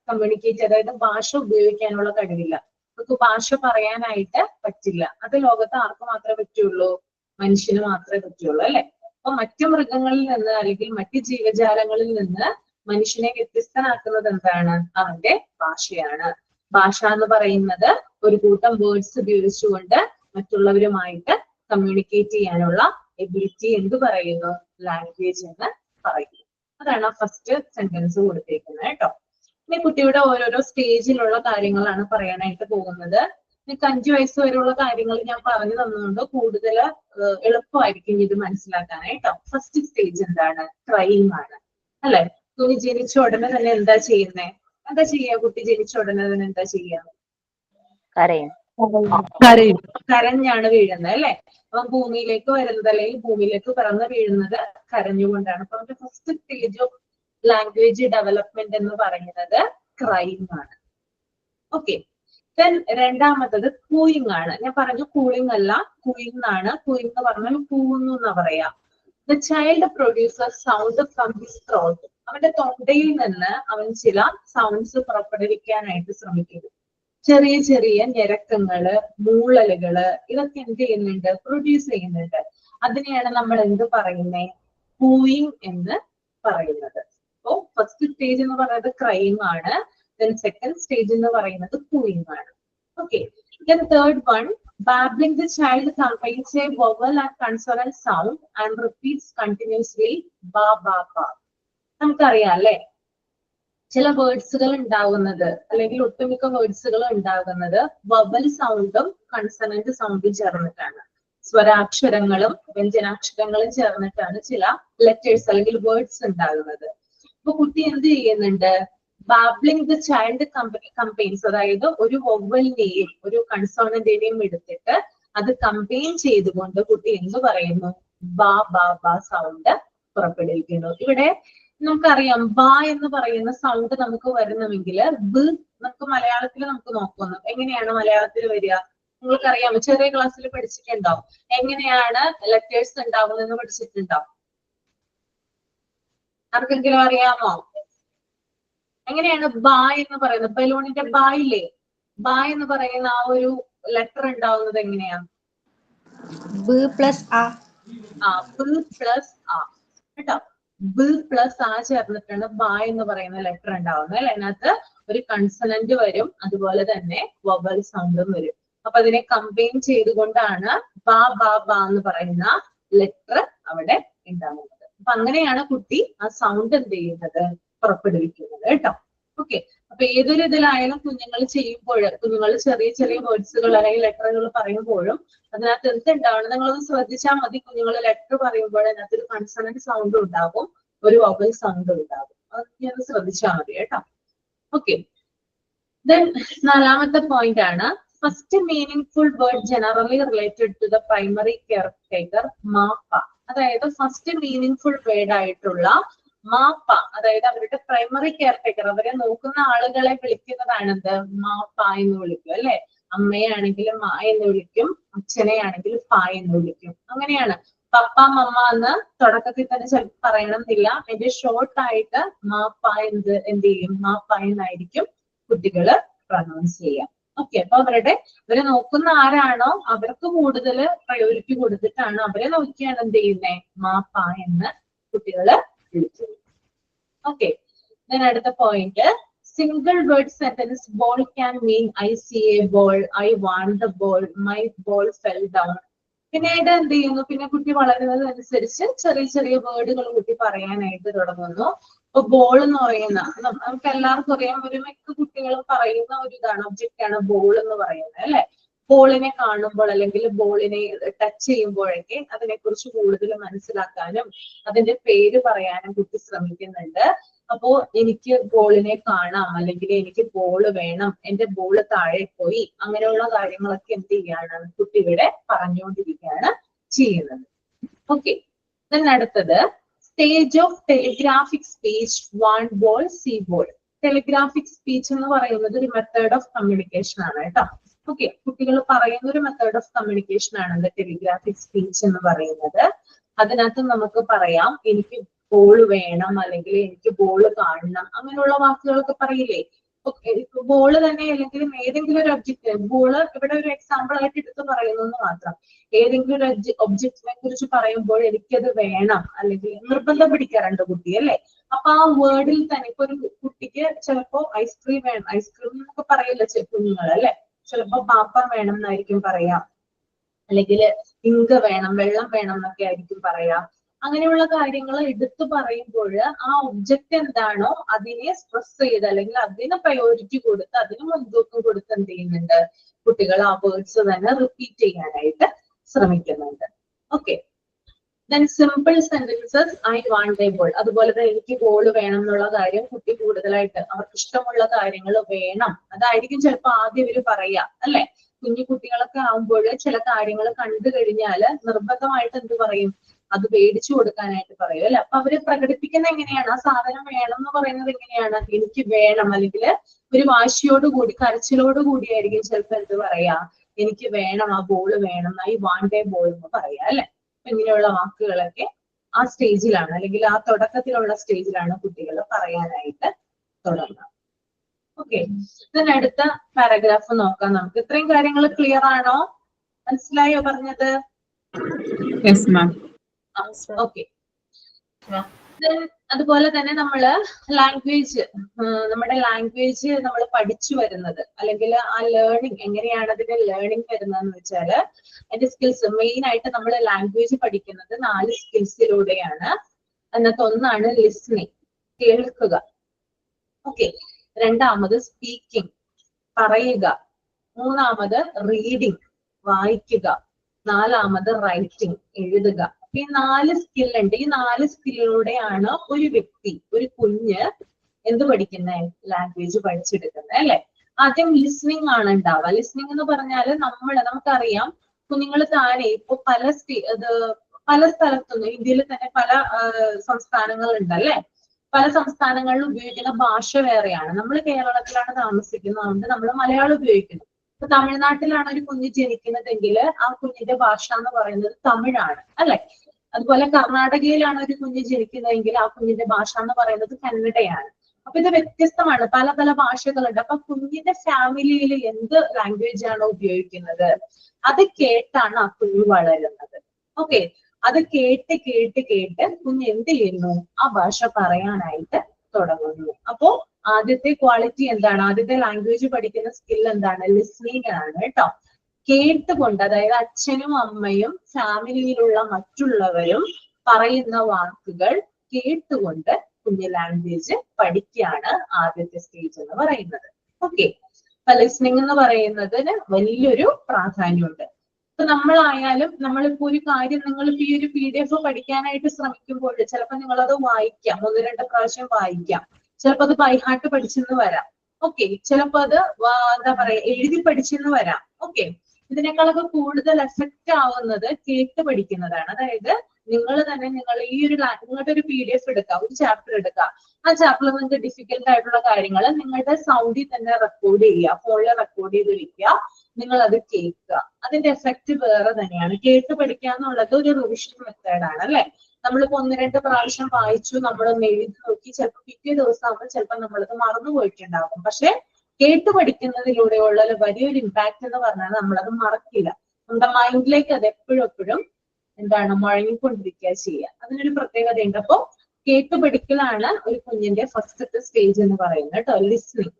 കമ്മ്യൂണിക്കേറ്റ്, അതായത് ഭാഷ ഉപയോഗിക്കാനുള്ള കഴിവില്ല, നമുക്ക് ഭാഷ പറയാനായിട്ട് പറ്റില്ല. അത് ലോകത്ത് ആർക്ക് മാത്രമേ പറ്റുള്ളൂ, മനുഷ്യന് മാത്രമേ പറ്റുള്ളൂ അല്ലെ. അപ്പൊ മറ്റു മൃഗങ്ങളിൽ നിന്ന് അല്ലെങ്കിൽ മറ്റു ജീവജാലങ്ങളിൽ നിന്ന് മനുഷ്യനെ വ്യത്യസ്തനാക്കുന്നത് എന്താണ്, അവന്റെ ഭാഷയാണ്. ഭാഷ എന്ന് പറയുന്നത് ഒരു കൂട്ടം വേർഡ്സ് ഉപയോഗിച്ചുകൊണ്ട് മറ്റുള്ളവരുമായിട്ട് കമ്മ്യൂണിക്കേറ്റ് ചെയ്യാനുള്ള എബിലിറ്റി എന്ത് പറയുന്നു, ലാംഗ്വേജ് എന്ന് പറയുന്നു. അതാണ് ആ ഫസ്റ്റ് സെന്റൻസ് കൊടുത്തേക്കുന്നത് കേട്ടോ. ഇനി കുട്ടിയുടെ ഓരോരോ സ്റ്റേജിലുള്ള കാര്യങ്ങളാണ് പറയാനായിട്ട് പോകുന്നത്. നിങ്ങൾക്ക് 5 വയസ്സ് വരെയുള്ള കാര്യങ്ങൾ ഞാൻ പറഞ്ഞു തന്നുകൊണ്ട് കൂടുതൽ എളുപ്പമായിരിക്കും ഇത് മനസ്സിലാക്കാനായിട്ടോ. ഫസ്റ്റ് സ്റ്റേജ് എന്താണ്, ക്രൈയിങ് ആണ് അല്ലെ. കുഞ്ഞ് ജനിച്ച ഉടനെ തന്നെ എന്താ ചെയ്യുന്നേ, എന്താ ചെയ്യാ, കുട്ടി ജനിച്ച ഉടനെ തന്നെ എന്താ ചെയ്യാ, കരഞ്ഞാണ് വീഴുന്നത് അല്ലെ. അപ്പൊ ഭൂമിയിലേക്ക് വരുന്നത് അല്ലെങ്കിൽ ഭൂമിയിലേക്ക് പിറന്നു വീഴുന്നത് കരഞ്ഞുകൊണ്ടാണ്. അപ്പൊ അവരുടെ first stage of language development എന്ന് പറയുന്നത് ക്രൈയിങ് ആണ്. ഓക്കെ, ദെൻ രണ്ടാമത്തത് കൂയിങ് ആണ്. ഞാൻ പറഞ്ഞു കൂളിംഗ് അല്ല, കൂയിങ് ആണ്. കൂയിങ് എന്ന് പറഞ്ഞാൽ കൂവുന്നു എന്നാ പറയാ. The child produces sound from his throat. അവന്റെ തൊണ്ടയിൽ നിന്ന് അവൻ ചില സൗണ്ട്സ് പുറപ്പെടുവിക്കാനായിട്ട് ശ്രമിക്കുന്നു. ചെറിയ ചെറിയ ഞരക്കങ്ങള്, മൂളലുകള്, ഇതൊക്കെ എന്ത് ചെയ്യുന്നുണ്ട്, പ്രൊഡ്യൂസ് ചെയ്യുന്നുണ്ട്. അതിനെയാണ് നമ്മൾ എന്ത് പറയുന്നേ, കൂയിങ് എന്ന് പറയുന്നത്. അപ്പോ ഫസ്റ്റ് സ്റ്റേജ് എന്ന് പറയുന്നത് ക്രൈയിങ് ആണ്. ദെൻ സെക്കൻഡ് സ്റ്റേജ് എന്ന് പറയുന്നത് കൂയിങ് ആണ്. Okay, then third one, babbling. The child combines a vowel and consonant sound and repeats continuously ba ba ba. നമുക്കറിയാം അല്ലെ, ചില വേർഡ്സുകൾ ഉണ്ടാകുന്നത് അല്ലെങ്കിൽ ഒട്ടുമിക്ക വേർഡ്സുകൾ ഉണ്ടാകുന്നത് വവൽ സൗണ്ടും കൺസണന്റ് സൗണ്ടും ചേർന്നിട്ടാണ്. സ്വരാക്ഷരങ്ങളും വ്യഞ്ജനാക്ഷരങ്ങളും ചേർന്നിട്ടാണ് ചില ലെറ്റേഴ്സ് അല്ലെങ്കിൽ വേർഡ്സ് ഉണ്ടാകുന്നത്. അപ്പൊ കുട്ടി എന്ത് ചെയ്യുന്നുണ്ട്, ബാബ്ലിംഗ് ദ ചൈൽഡ് കമ്പെയിൻസ്, അതായത് ഒരു വവലിനെയും ഒരു കൺസോണന്റിനെയും എടുത്തിട്ട് അത് കമ്പെയിൻ ചെയ്തുകൊണ്ട് കുട്ടി എന്ത് പറയുന്നു, ബാ ബാ ബാ സൗണ്ട് പുറപ്പെടുവിക്കുന്നു. ഇവിടെ നമുക്കറിയാം ബാ എന്ന് പറയുന്ന സൗണ്ട് നമുക്ക് വരണമെങ്കിൽ ബ് നമുക്ക് മലയാളത്തിൽ നമുക്ക് നോക്കുന്നു. എങ്ങനെയാണ് മലയാളത്തിൽ വരിക, നിങ്ങൾക്കറിയാമോ, ചെറിയ ക്ലാസ്സിൽ പഠിച്ചിട്ടുണ്ടോ, എങ്ങനെയാണ് ലെറ്റേഴ്സ് ഉണ്ടാവുന്നതെന്ന് പഠിച്ചിട്ടുണ്ടോ? ആർക്കെങ്കിലും അറിയാമോ എങ്ങനെയാണ് ബാ എന്ന് പറയുന്നത്? ബലൂണിന്റെ ബായില്ലേ, ബാ എന്ന് പറയുന്ന ആ ഒരു ലെറ്റർ ഉണ്ടാവുന്നത് എങ്ങനെയാ? ബ് പ്ലസ് ആ. ബ് പ്ലസ് ആ കേട്ടോ. ബ് പ്ലസ് ആ ചേർന്നിട്ടാണ് ബാ എന്ന് പറയുന്ന ലെറ്റർ ഉണ്ടാവുന്നത് അല്ലെ. അതിനകത്ത് ഒരു കൺസണന്റ് വരും, അതുപോലെ തന്നെ വവൽ സൗണ്ടും വരും. അപ്പൊ അതിനെ കമ്പൈൻ ചെയ്തുകൊണ്ടാണ് ബാ ബാ ബാ എന്ന് പറയുന്ന ലെറ്റർ അവിടെ ഉണ്ടാവുന്നത്. അപ്പൊ അങ്ങനെയാണ് കുട്ടി ആ സൗണ്ട് എന്ത് ചെയ്യുന്നത്, പുറപ്പെടുവിക്കുന്നത് കേട്ടോ. ഓക്കെ, അപ്പൊ ഏതൊരു ഇതിലായാലും കുഞ്ഞുങ്ങൾ ചെയ്യുമ്പോൾ, കുഞ്ഞുങ്ങൾ ചെറിയ ചെറിയ വേർഡ്സുകൾ അല്ലെങ്കിൽ ലെറ്ററുകൾ പറയുമ്പോഴും അതിനകത്ത് എന്തുണ്ടാവണം, നിങ്ങളൊന്ന് ശ്രദ്ധിച്ചാൽ മതി. കുഞ്ഞുങ്ങൾ ലെറ്റർ പറയുമ്പോൾ അതിനകത്ത് ഒരു കൺസണന്റ് സൗണ്ട് ഉണ്ടാകും, ഒരു വവൽ സൗണ്ട് ഉണ്ടാകും. അതൊക്കെ ശ്രദ്ധിച്ചാൽ മതി കേട്ടോ. ഓക്കെ, ദെൻ നാലാമത്തെ പോയിന്റ് ആണ് first meaningful word generally related to the primary caretaker മാപ്പ. അതായത് ഫസ്റ്റ് മീനിങ്ഫുൾ വേർഡ് ആയിട്ടുള്ള മാപ്പ, അതായത് അവരുടെ പ്രൈമറി കെയർ ടേക്കർ, അവരെ നോക്കുന്ന ആളുകളെ വിളിക്കുന്നതാണെന്ത്, മാപ്പ എന്ന് വിളിക്കും അല്ലെ. അമ്മയെ ആണെങ്കിൽ മാ എന്ന് വിളിക്കും, അച്ഛനെ ആണെങ്കിൽ പ എന്ന് വിളിക്കും. അങ്ങനെയാണ് പപ്പ മമ്മ എന്ന് തുടക്കത്തിൽ തന്നെ ചിലപ്പോൾ പറയണമെന്നില്ല. അതിന്റെ ഷോർട്ട് ആയിട്ട് മാപ്പ എന്ത് ചെയ്യും, മാപ്പ എന്നായിരിക്കും കുട്ടികള് പ്രൊനൗൺസ് ചെയ്യാം. ഓക്കെ, അപ്പൊ അവരെ നോക്കുന്ന ആരാണോ അവർക്ക് കൂടുതൽ പ്രയോറിറ്റി കൊടുത്തിട്ടാണ്, അവരെ നോക്കിയാണ് എന്ത് ചെയ്യുന്നേ, മാപ്പ എന്ന് കുട്ടികള് വിളിക്കുന്നത്. ഓക്കെ, then അടുത്ത point, single word sentence ball can mean I see a ball, I want the ball, my ball fell down. പിന്നീട് എന്ത് ചെയ്യുന്നു, പിന്നെ കുട്ടി വളരുന്നതനുസരിച്ച് ചെറിയ ചെറിയ വേർഡുകൾ കുട്ടി പറയാനായിട്ട് തുടങ്ങുന്നു. ഇപ്പൊ ബോൾ എന്ന് പറയുന്ന, നമുക്ക് എല്ലാവർക്കും അറിയാം, ഒരു മിക്ക കുട്ടികളും പറയുന്ന ഒരു ഇതാണ്, ഒബ്ജക്റ്റ് ആണ് ബോൾ എന്ന് പറയുന്നത് അല്ലെ. ബോളിനെ കാണുമ്പോൾ അല്ലെങ്കിൽ ബോളിനെ ടച്ച് ചെയ്യുമ്പോഴൊക്കെ അതിനെക്കുറിച്ച് കൂടുതൽ മനസ്സിലാക്കാനും അതിന്റെ പേര് പറയാനും കുട്ടി ശ്രമിക്കുന്നുണ്ട്. അപ്പോ എനിക്ക് ബോളിനെ കാണാം, അല്ലെങ്കിൽ എനിക്ക് ബോള് വേണം, എന്റെ ബോള് താഴെ പോയി, അങ്ങനെയുള്ള കാര്യങ്ങളൊക്കെ എന്ത് ചെയ്യാണ് കുട്ടി ഇവിടെ പറഞ്ഞുകൊണ്ടിരിക്കുകയാണ് ചെയ്യുന്നത്. ഓക്കെ, അടുത്തത് stage of telegraphic speech, one ball C ball. Telegraphic speech എന്ന് പറയുന്നത് ഒരു മെത്തേഡ് ഓഫ് കമ്മ്യൂണിക്കേഷൻ ആണ് കേട്ടോ. ഓക്കെ, കുട്ടികൾ പറയുന്ന ഒരു മെത്തേഡ് ഓഫ് കമ്മ്യൂണിക്കേഷൻ ആണ് ടെലിഗ്രാഫിക് സ്പീച്ച് എന്ന് പറയുന്നത്. അതിനകത്ത് നമുക്ക് പറയാം എനിക്ക് ബോള് വേണം, അല്ലെങ്കിൽ എനിക്ക് ബോള് കാണണം, അങ്ങനെയുള്ള വാക്കുകളൊക്കെ പറയില്ലേ. ബോള് തന്നെ അല്ലെങ്കിൽ ഏതെങ്കിലും ഒരു ഒബ്ജക്റ്റ്, ബോള് ഇവിടെ ഒരു എക്സാമ്പിൾ ആയിട്ട് എടുത്ത് പറയുന്നു എന്ന് മാത്രം. ഏതെങ്കിലും ഒരു ഒബ്ജക്റ്റിനെ കുറിച്ച് പറയുമ്പോൾ എനിക്കത് വേണം, അല്ലെങ്കിൽ നിർബന്ധം പിടിക്കാറുണ്ട് കുട്ടി അല്ലെ. അപ്പൊ ആ വേർഡിൽ തന്നെ ഇപ്പൊ ഒരു കുട്ടിക്ക് ചിലപ്പോ ഐസ്ക്രീം വേണം, ഐസ്ക്രീം എന്നൊക്കെ പറയല്ലോ കുഞ്ഞുങ്ങൾ അല്ലെ. ചിലപ്പോ പാപ്പർ വേണം എന്നായിരിക്കും പറയാം, അല്ലെങ്കിൽ ഇങ്ക വേണം, വെള്ളം വേണം എന്നൊക്കെ ആയിരിക്കും പറയാം. അങ്ങനെയുള്ള കാര്യങ്ങൾ എടുത്തു പറയുമ്പോൾ ആ ഒബ്ജക്റ്റ് എന്താണോ അതിനെ സ്ട്രെസ് ചെയ്ത് അല്ലെങ്കിൽ അതിന് പ്രയോറിറ്റി കൊടുത്ത് അതിന് മുൻതൂക്കം കൊടുത്ത് എന്ത് ചെയ്യുന്നുണ്ട് കുട്ടികൾ ആ വേർഡ്സ് തന്നെ റിപ്പീറ്റ് ചെയ്യാനായിട്ട് ശ്രമിക്കുന്നുണ്ട്. Okay, then simple sentences I want A ball. അതുപോലെ തന്നെ എനിക്ക് ബോൾ വേണം എന്നുള്ള കാര്യം കുട്ടി കൂടുതലായിട്ട് അവർക്ക് ഇഷ്ടമുള്ള കാര്യങ്ങൾ വേണം, അതായിരിക്കും ചിലപ്പോൾ ആദ്യം ഇവര് പറയാ അല്ലെ. കുഞ്ഞു കുട്ടികളൊക്കെ ആവുമ്പോൾ ചില കാര്യങ്ങൾ കണ്ടു കഴിഞ്ഞാൽ നിർബന്ധമായിട്ട് എന്ത് പറയും, അത് മേടിച്ചു കൊടുക്കാനായിട്ട് പറയും അല്ലെ. അപ്പൊ അവര് പ്രകടിപ്പിക്കുന്ന എങ്ങനെയാണ്, ആ സാധനം വേണം എന്ന് പറയുന്നത് എങ്ങനെയാണ്, എനിക്ക് വേണം, അല്ലെങ്കിൽ ഒരു വാശിയോടുകൂടി കരച്ചിലോട് കൂടിയായിരിക്കും ചിലപ്പോൾ എന്ത് പറയാ, എനിക്ക് വേണം, ആ ബോൾ വേണം, ഐ വാണ്ട് എ ബോൾ എന്ന് പറയാ അല്ലെ. ഇങ്ങനെയുള്ള വാക്കുകളൊക്കെ ആ സ്റ്റേജിലാണ് അല്ലെങ്കിൽ ആ തുടക്കത്തിലുള്ള സ്റ്റേജിലാണ് കുട്ടികൾ പറയാനായിട്ട് തുടങ്ങുക. ഓക്കെ, അടുത്ത പാരഗ്രാഫ് നോക്കാം നമുക്ക്. ഇത്രയും കാര്യങ്ങൾ ക്ലിയർ ആണോ, മനസ്സിലായോ പറഞ്ഞത്? ഓക്കെ, അതുപോലെ തന്നെ നമ്മള് ലാംഗ്വേജ്, നമ്മുടെ ലാംഗ്വേജ് നമ്മൾ പഠിച്ചു വരുന്നത് അല്ലെങ്കിൽ ആ ലേണിംഗ് എങ്ങനെയാണ് അതിന്റെ ലേണിംഗ് വരുന്നതെന്ന് വെച്ചാല് അതിന്റെ സ്കിൽസ് മെയിൻ ആയിട്ട് നമ്മൾ ലാംഗ്വേജ് പഠിക്കുന്നത് 4 സ്കിൽസിലൂടെയാണ്. അതിനകത്ത് ഒന്നാണ് ലിസ്ണിംഗ്, കേൾക്കുക. ഓക്കെ, രണ്ടാമത് സ്പീക്കിംഗ്, പറയുക. മൂന്നാമത് റീഡിംഗ്, വായിക്കുക. നാലാമത് റൈറ്റിംഗ്, എഴുതുക. ഈ 4 സ്കിൽ ഉണ്ട്. ഈ 4 സ്കില്ലിലൂടെയാണ് ഒരു വ്യക്തി, ഒരു കുഞ്ഞ് എന്ത് പഠിക്കുന്നത്, ലാംഗ്വേജ് പഠിച്ചെടുക്കുന്നത് അല്ലെ. ആദ്യം ലിസ്ണിംഗ് ആണ് ഉണ്ടാവുക. ലിസ്ണിംഗ് എന്ന് പറഞ്ഞാൽ നമുക്കറിയാം കുഞ്ഞുങ്ങൾ താനെ ഇപ്പൊ പല സ്ഥലത്തുനിന്നും ഇന്ത്യയിൽ തന്നെ പല സംസ്ഥാനങ്ങളുണ്ട് അല്ലെ. പല സംസ്ഥാനങ്ങളിൽ ഉപയോഗിക്കുന്ന ഭാഷ വേറെയാണ്. നമ്മൾ കേരളത്തിലാണ് താമസിക്കുന്നത്, അതുകൊണ്ട് നമ്മൾ മലയാളം ഉപയോഗിക്കുന്നു. ഇപ്പൊ തമിഴ്നാട്ടിലാണ് ഒരു കുഞ്ഞ് ജനിക്കുന്നതെങ്കിൽ ആ കുഞ്ഞിന്റെ ഭാഷ എന്ന് പറയുന്നത് തമിഴാണ് അല്ലെ. അതുപോലെ കർണാടകയിലാണ് ഒരു കുഞ്ഞ് ജനിക്കുന്നതെങ്കിൽ ആ കുഞ്ഞിന്റെ ഭാഷ എന്ന് പറയുന്നത് കന്നഡയാണ്. അപ്പൊ ഇത് വ്യത്യസ്തമാണ്, പല പല ഭാഷകളുണ്ട്. അപ്പൊ കുഞ്ഞിന്റെ ഫാമിലിയിൽ എന്ത് ലാംഗ്വേജ് ആണോ ഉപയോഗിക്കുന്നത് അത് കേട്ടാണ് ആ കുഞ്ഞ് വളരുന്നത്. ഓക്കെ, അത് കേട്ട് കേട്ട് കേട്ട് കുഞ്ഞ് എന്ത് ചെയ്യുന്നു, ആ ഭാഷ പറയാനായിട്ട് തുടങ്ങുന്നു. അപ്പോ ആദ്യത്തെ ക്വാളിറ്റി എന്താണ്, ആദ്യത്തെ ലാംഗ്വേജ് പഠിക്കുന്ന സ്കിൽ എന്താണ്, ലിസ്ണിംഗ് ആണ് കേട്ടോ. കേട്ടുകൊണ്ട്, അതായത് അച്ഛനും അമ്മയും ഫാമിലിയിലുള്ള മറ്റുള്ളവരും പറയുന്ന വാക്കുകൾ കേട്ടുകൊണ്ട് കുഞ്ഞ് ലാംഗ്വേജ് പഠിക്കുകയാണ് ആദ്യത്തെ സ്റ്റേജ് എന്ന് പറയുന്നത്. ഓക്കെ, അപ്പൊ ലിസ്ണിംഗ് എന്ന് പറയുന്നതിന് വലിയൊരു പ്രാധാന്യമുണ്ട്. ഇപ്പൊ നമ്മളായാലും നമ്മളിപ്പോ ഒരു കാര്യം നിങ്ങളിപ്പോ ഈ ഒരു PDF പഠിക്കാനായിട്ട് ശ്രമിക്കുമ്പോൾ ചിലപ്പോൾ നിങ്ങളത് വായിക്കാം, 1-2 പ്രാവശ്യം വായിക്കാം. ചിലപ്പോ അത് ബൈഹാർട്ട് പഠിച്ചെന്ന് വരാം. ഓക്കെ, ചിലപ്പോ അത് എന്താ പറയാ എഴുതി പഠിച്ചെന്ന് വരാം. ഓക്കെ, ഇതിനേക്കാളൊക്കെ കൂടുതൽ എഫക്റ്റ് ആവുന്നത് കേട്ട് പഠിക്കുന്നതാണ്. അതായത് നിങ്ങൾ ഈ ഒരു നിങ്ങളുടെ ഒരു PDF എടുക്കുക, ഒരു ചാപ്റ്റർ എടുക്കുക. ആ ചാപ്റ്ററിൽ നിങ്ങൾക്ക് ഡിഫിക്കൽട്ട് ആയിട്ടുള്ള കാര്യങ്ങൾ നിങ്ങളുടെ സൗണ്ടിൽ തന്നെ റെക്കോർഡ് ചെയ്യുക, ഫോണിൽ റെക്കോർഡ് ചെയ്ത് വെക്കുക. നിങ്ങൾ അത് കേൾക്കുക. അതിന്റെ എഫക്റ്റ് വേറെ തന്നെയാണ്. കേട്ട് പഠിക്കുക എന്നുള്ളത് ഒരു റിവിഷൻ മെത്തേഡാണ് അല്ലെ. നമ്മളിപ്പോ 1-2 പ്രാവശ്യം വായിച്ചു, നമ്മളൊന്ന് എഴുതി നോക്കി, ചിലപ്പോൾ പിറ്റേ ദിവസം ആകുമ്പോൾ ചിലപ്പോൾ നമ്മളത് മറന്നു പോയിട്ടുണ്ടാകും. പക്ഷെ കേട്ട് പഠിക്കുന്നതിലൂടെയുള്ള വലിയൊരു ഇമ്പാക്ട് എന്ന് പറഞ്ഞാൽ നമ്മളത് മറക്കില്ല. നമ്മുടെ മൈൻഡിലേക്ക് അത് എപ്പോഴും എന്താണ് മുഴങ്ങിക്കൊണ്ടിരിക്കുക ചെയ്യുക. അതിനൊരു പ്രത്യേകതയുണ്ട്. അപ്പൊ കേട്ട് പഠിക്കലാണ് ഒരു കുഞ്ഞിന്റെ ഫസ്റ്റത്തെ സ്റ്റേജ് എന്ന് പറയുന്നത് കേട്ടോ, ലിസ്ണിംഗ്.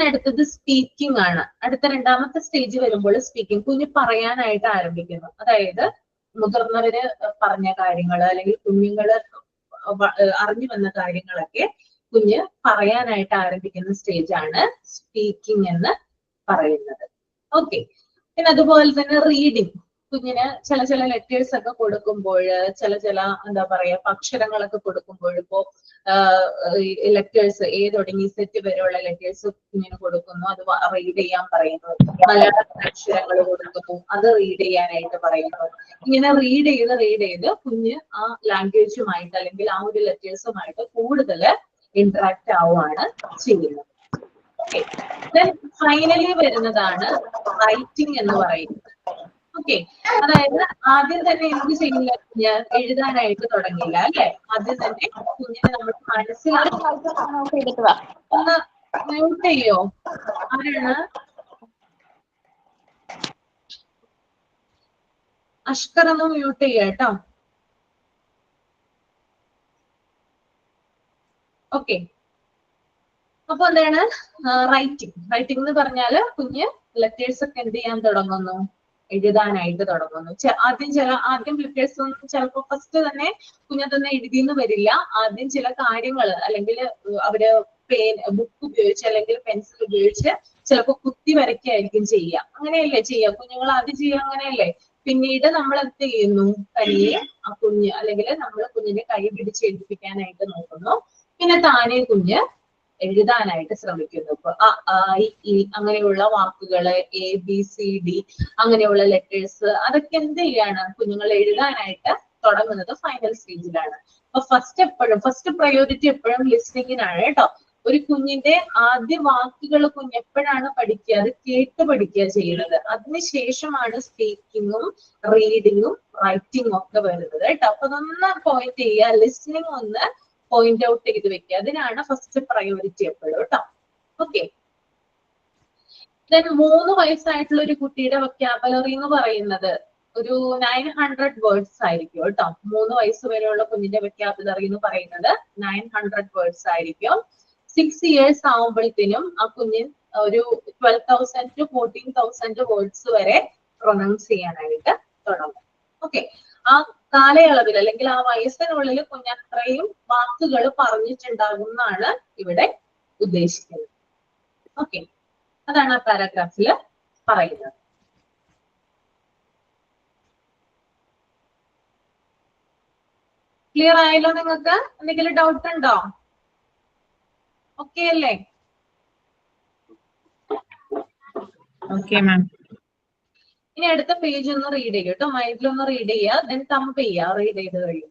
അടുത്തത് സ്പീക്കിംഗ് ആണ്. അടുത്ത രണ്ടാമത്തെ സ്റ്റേജ് വരുമ്പോൾ സ്പീക്കിംഗ്, കുഞ്ഞ് പറയാനായിട്ട് ആരംഭിക്കുന്നു. അതായത് മുതിർന്നവര് പറഞ്ഞ കാര്യങ്ങൾ അല്ലെങ്കിൽ കുഞ്ഞുങ്ങള് അറിഞ്ഞു വന്ന കാര്യങ്ങളൊക്കെ കുഞ്ഞ് പറയാനായിട്ട് ആരംഭിക്കുന്ന സ്റ്റേജ് ആണ് സ്പീക്കിംഗ് എന്ന് പറയുന്നത്. ഓക്കെ. പിന്നെ അതുപോലെ തന്നെ റീഡിങ്, കുഞ്ഞിന് ചില ലെറ്റേഴ്സ് ഒക്കെ കൊടുക്കുമ്പോൾ, ചില എന്താ പറയാ അക്ഷരങ്ങളൊക്കെ കൊടുക്കുമ്പോൾ, ഇപ്പോ ലെറ്റേഴ്സ് A തുടങ്ങി Z വരെയുള്ള ലെറ്റേഴ്സ് കുഞ്ഞിന് കൊടുക്കുന്നു, അത് റീഡ് ചെയ്യാൻ പറയുന്നു. മലയാള അക്ഷരങ്ങൾ കൊടുക്കുന്നു, അത് റീഡ് ചെയ്യാനായിട്ട് പറയുന്നു. ഇങ്ങനെ റീഡ് ചെയ്ത് കുഞ്ഞ് ആ ലാംഗ്വേജുമായിട്ട് അല്ലെങ്കിൽ ആ ഒരു ലെറ്റേഴ്സുമായിട്ട് കൂടുതൽ ഇന്ററാക്ട് ആവുകയാണ് ചെയ്യുന്നത്. ഓക്കെ. ഫൈനലി വരുന്നതാണ് റൈറ്റിംഗ് എന്ന് പറയുന്നത്. ഓക്കെ. അതായത് ആദ്യം തന്നെ എന്ത് ചെയ്യില്ല, ഞാൻ എഴുതാനായിട്ട് തുടങ്ങില്ല അല്ലെ. ആദ്യം തന്നെ കുഞ്ഞിനെ നമ്മൾ മനസ്സിലാക്കി. ഒന്ന് മ്യൂട്ട് ചെയ്യോ? ആരാണ്? അഷ്കർ ഒന്ന് മ്യൂട്ട് ചെയ്യുക കേട്ടോ. ഓക്കെ. അപ്പൊ എന്താണ് റൈറ്റിംഗ് എന്ന് പറഞ്ഞാല് കുഞ്ഞ് ലെറ്റേഴ്സ് ഒക്കെ എന്ത് ചെയ്യാൻ തുടങ്ങുന്നു, എഴുതാനായിട്ട് തുടങ്ങുന്നു. ആദ്യം ലെറ്റേഴ്സ് ഒന്നും ചിലപ്പോ ഫസ്റ്റ് തന്നെ കുഞ്ഞതൊന്നും എഴുതിയെന്ന് വരില്ല. ആദ്യം ചില കാര്യങ്ങൾ അല്ലെങ്കിൽ അവര് ബുക്ക് ഉപയോഗിച്ച് അല്ലെങ്കിൽ പെൻസിൽ ഉപയോഗിച്ച് ചിലപ്പോ കുത്തി വരയ്ക്കായിരിക്കും ചെയ്യുക. അങ്ങനെയല്ലേ ചെയ്യുക കുഞ്ഞുങ്ങൾ ആദ്യം ചെയ്യുക, അങ്ങനെയല്ലേ. പിന്നീട് നമ്മൾ എന്ത് ചെയ്യുന്നു, തനിയെ ആ കുഞ്ഞ് അല്ലെങ്കിൽ നമ്മൾ കുഞ്ഞിനെ കൈ പിടിച്ച് എഴുതിപ്പിക്കാനായിട്ട് നോക്കുന്നു. പിന്നെ താനെ കുഞ്ഞ് എഴുതാനായിട്ട് ശ്രമിക്കുന്നു. ഇപ്പൊ അങ്ങനെയുള്ള വാക്കുകള് ABCD അങ്ങനെയുള്ള ലെറ്റേഴ്സ് അതൊക്കെ എന്ത് ചെയ്യാണ്, കുഞ്ഞുങ്ങൾ എഴുതാനായിട്ട് തുടങ്ങുന്നത് ഫൈനൽ സ്റ്റേജിലാണ്. അപ്പൊ ഫസ്റ്റ് പ്രയോറിറ്റി എപ്പോഴും ലിസ്ണിങ്ങിനാണ് കേട്ടോ. ഒരു കുഞ്ഞിന്റെ ആദ്യ വാക്കുകൾ കുഞ്ഞ് എപ്പോഴാണ് പഠിക്കുക, അത് കേട്ട് പഠിക്കുക ചെയ്യുന്നത്. അതിനുശേഷമാണ് സ്പീക്കിങ്ങും റീഡിങ്ങും റൈറ്റിങ്ങും ഒക്കെ വരുന്നത് കേട്ടോ. അപ്പൊ അതൊന്ന് പോയിന്റ് ചെയ്യുക, ലിസ്ണിങ് ഒന്ന് പോയിന്റ് ഔട്ട് ചെയ്ത് വെക്കുക. അതിനാണ് ഫസ്റ്റ് പ്രയോറിറ്റി എപ്പോഴും കേട്ടോ. ഓക്കെ. 3 വയസ്സായിട്ടുള്ള ഒരു കുട്ടിയുടെ വൊക്കാബുലറി എന്ന് പറയുന്നത് ഒരു 900 വേർഡ്സ് ആയിരിക്കും കേട്ടോ. 3 വയസ്സ് വരെയുള്ള കുഞ്ഞിന്റെ വൊക്കാബുലറി എന്ന് പറയുന്നത് 900 വേർഡ്സ് ആയിരിക്കും. 6 ഇയേഴ്സ് ആവുമ്പോഴത്തേനും ആ കുഞ്ഞ് ഒരു 12,000 to 14,000 വേർഡ്സ് വരെ പ്രൊനൗൺസ് ചെയ്യാനായിട്ട് തുടങ്ങും. ഓക്കെ. ആ കാലയളവിൽ അല്ലെങ്കിൽ ആ വയസ്സിനുള്ളിൽ കുഞ്ഞ് അത്രയും വാക്കുകൾ പറഞ്ഞിട്ടുണ്ടാകും എന്നാണ് ഇവിടെ ഉദ്ദേശിക്കുന്നത്. ഓക്കെ. അതാണ് ആ പാരാഗ്രാഫിൽ പറയുന്നത്. ക്ലിയർ ആയല്ലോ നിങ്ങൾക്ക്? എന്തെങ്കിലും ഡൗട്ട് ഉണ്ടോ? ഓക്കെ അല്ലേ? Okay ma'am. ഇനി അടുത്ത പേജ് ഒന്ന് റീഡ് ചെയ്യുക കേട്ടോ. മൈൻഡിലൊന്ന് റീഡ് ചെയ്യുക, ദെൻ തമ്പ് ചെയ്യുക റീഡ് ചെയ്ത് കഴിയും.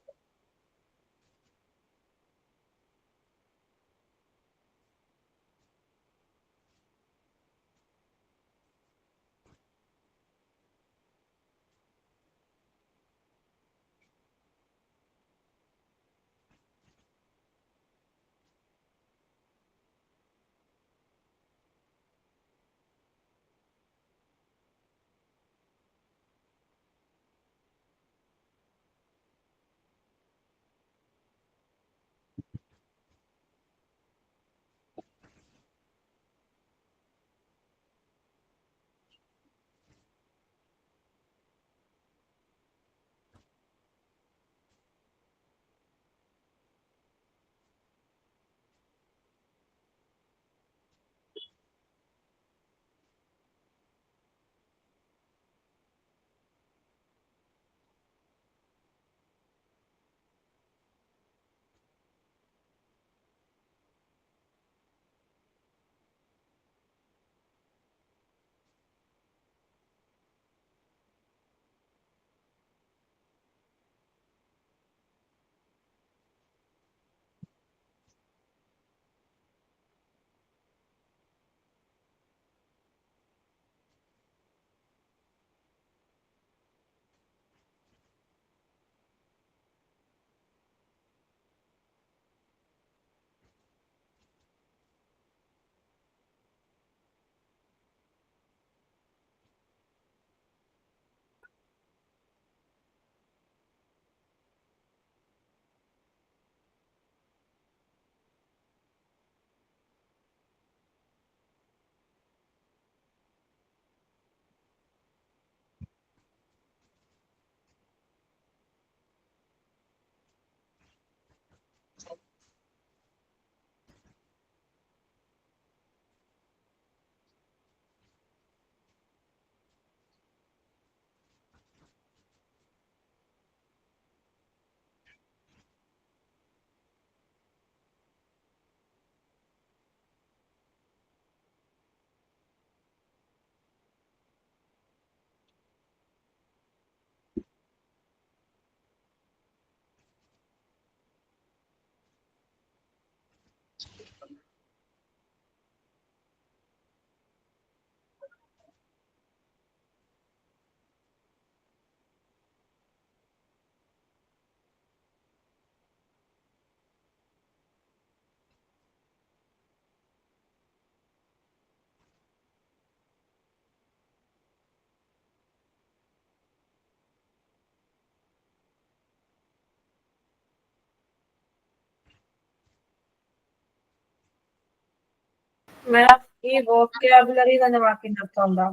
മാം ഈ വോക്കാബുലറി എന്ന വാക്കിന്റെ അർത്ഥം എന്താ?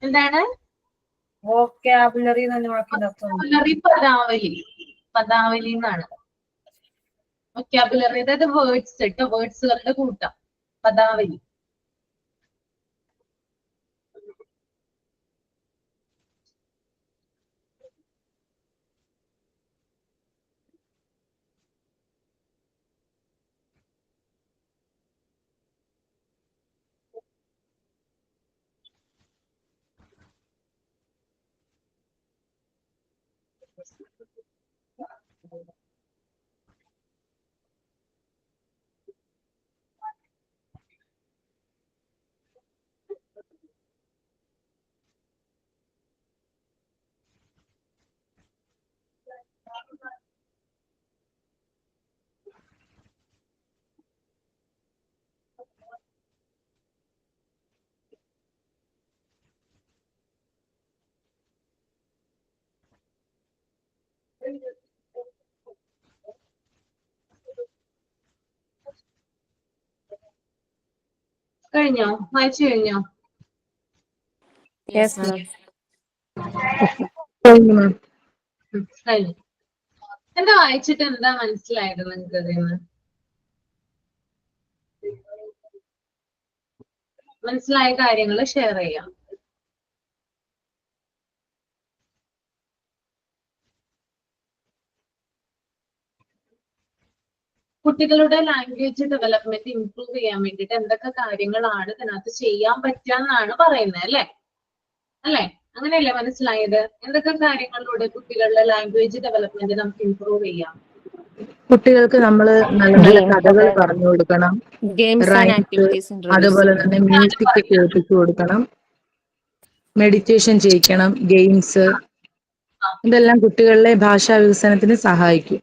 എന്താണ്? വോക്കാബുലറി എന്ന വാക്കിന്റെ അർത്ഥം എന്താ? വൊക്കാബുലറി പദാവലി എന്നാണ്. വൊക്കാബുലറി അതായത് വേർഡ്സ് കേട്ടോ, വേർഡ്സുകളുടെ കൂട്ടം, പദാവലി. കഴിഞ്ഞോ? വായിച്ചു കഴിഞ്ഞോ? Yes ma'am. കഴിഞ്ഞു. എന്താ വായിച്ചിട്ട് എന്താ മനസ്സിലായത് നിങ്ങൾക്ക് അതിന്ന്? മനസ്സിലായ കാര്യങ്ങൾ ഷെയർ ചെയ്യാം. കുട്ടികളുടെ ലാംഗ്വേജ് ഡെവലപ്മെന്റ് ഇംപ്രൂവ് ചെയ്യാൻ വേണ്ടിയിട്ട് എന്തൊക്കെ കാര്യങ്ങളാണ് ഇതിനകത്ത് ചെയ്യാൻ പറ്റുക എന്നാണ് പറയുന്നത്, അല്ലേ? അല്ലേ? അങ്ങനെയല്ലേ മനസ്സിലായത്? എന്തൊക്കെ കാര്യങ്ങളിലൂടെ കുട്ടികളുടെ ലാംഗ്വേജ് ഡെവലപ്മെന്റ് നമുക്ക് ഇംപ്രൂവ് ചെയ്യാം? കുട്ടികൾക്ക് നമ്മൾ നല്ല നല്ല കഥകൾ പറഞ്ഞു കൊടുക്കണം, റൈംസ്, അതുപോലെ തന്നെ മ്യൂസിക് കേൾപ്പിച്ചു കൊടുക്കണം, മെഡിറ്റേഷൻ ചെയ്യിക്കണം, ഗെയിംസ്, ഇതെല്ലാം കുട്ടികളുടെ ഭാഷാ വികസനത്തിന് സഹായിക്കും.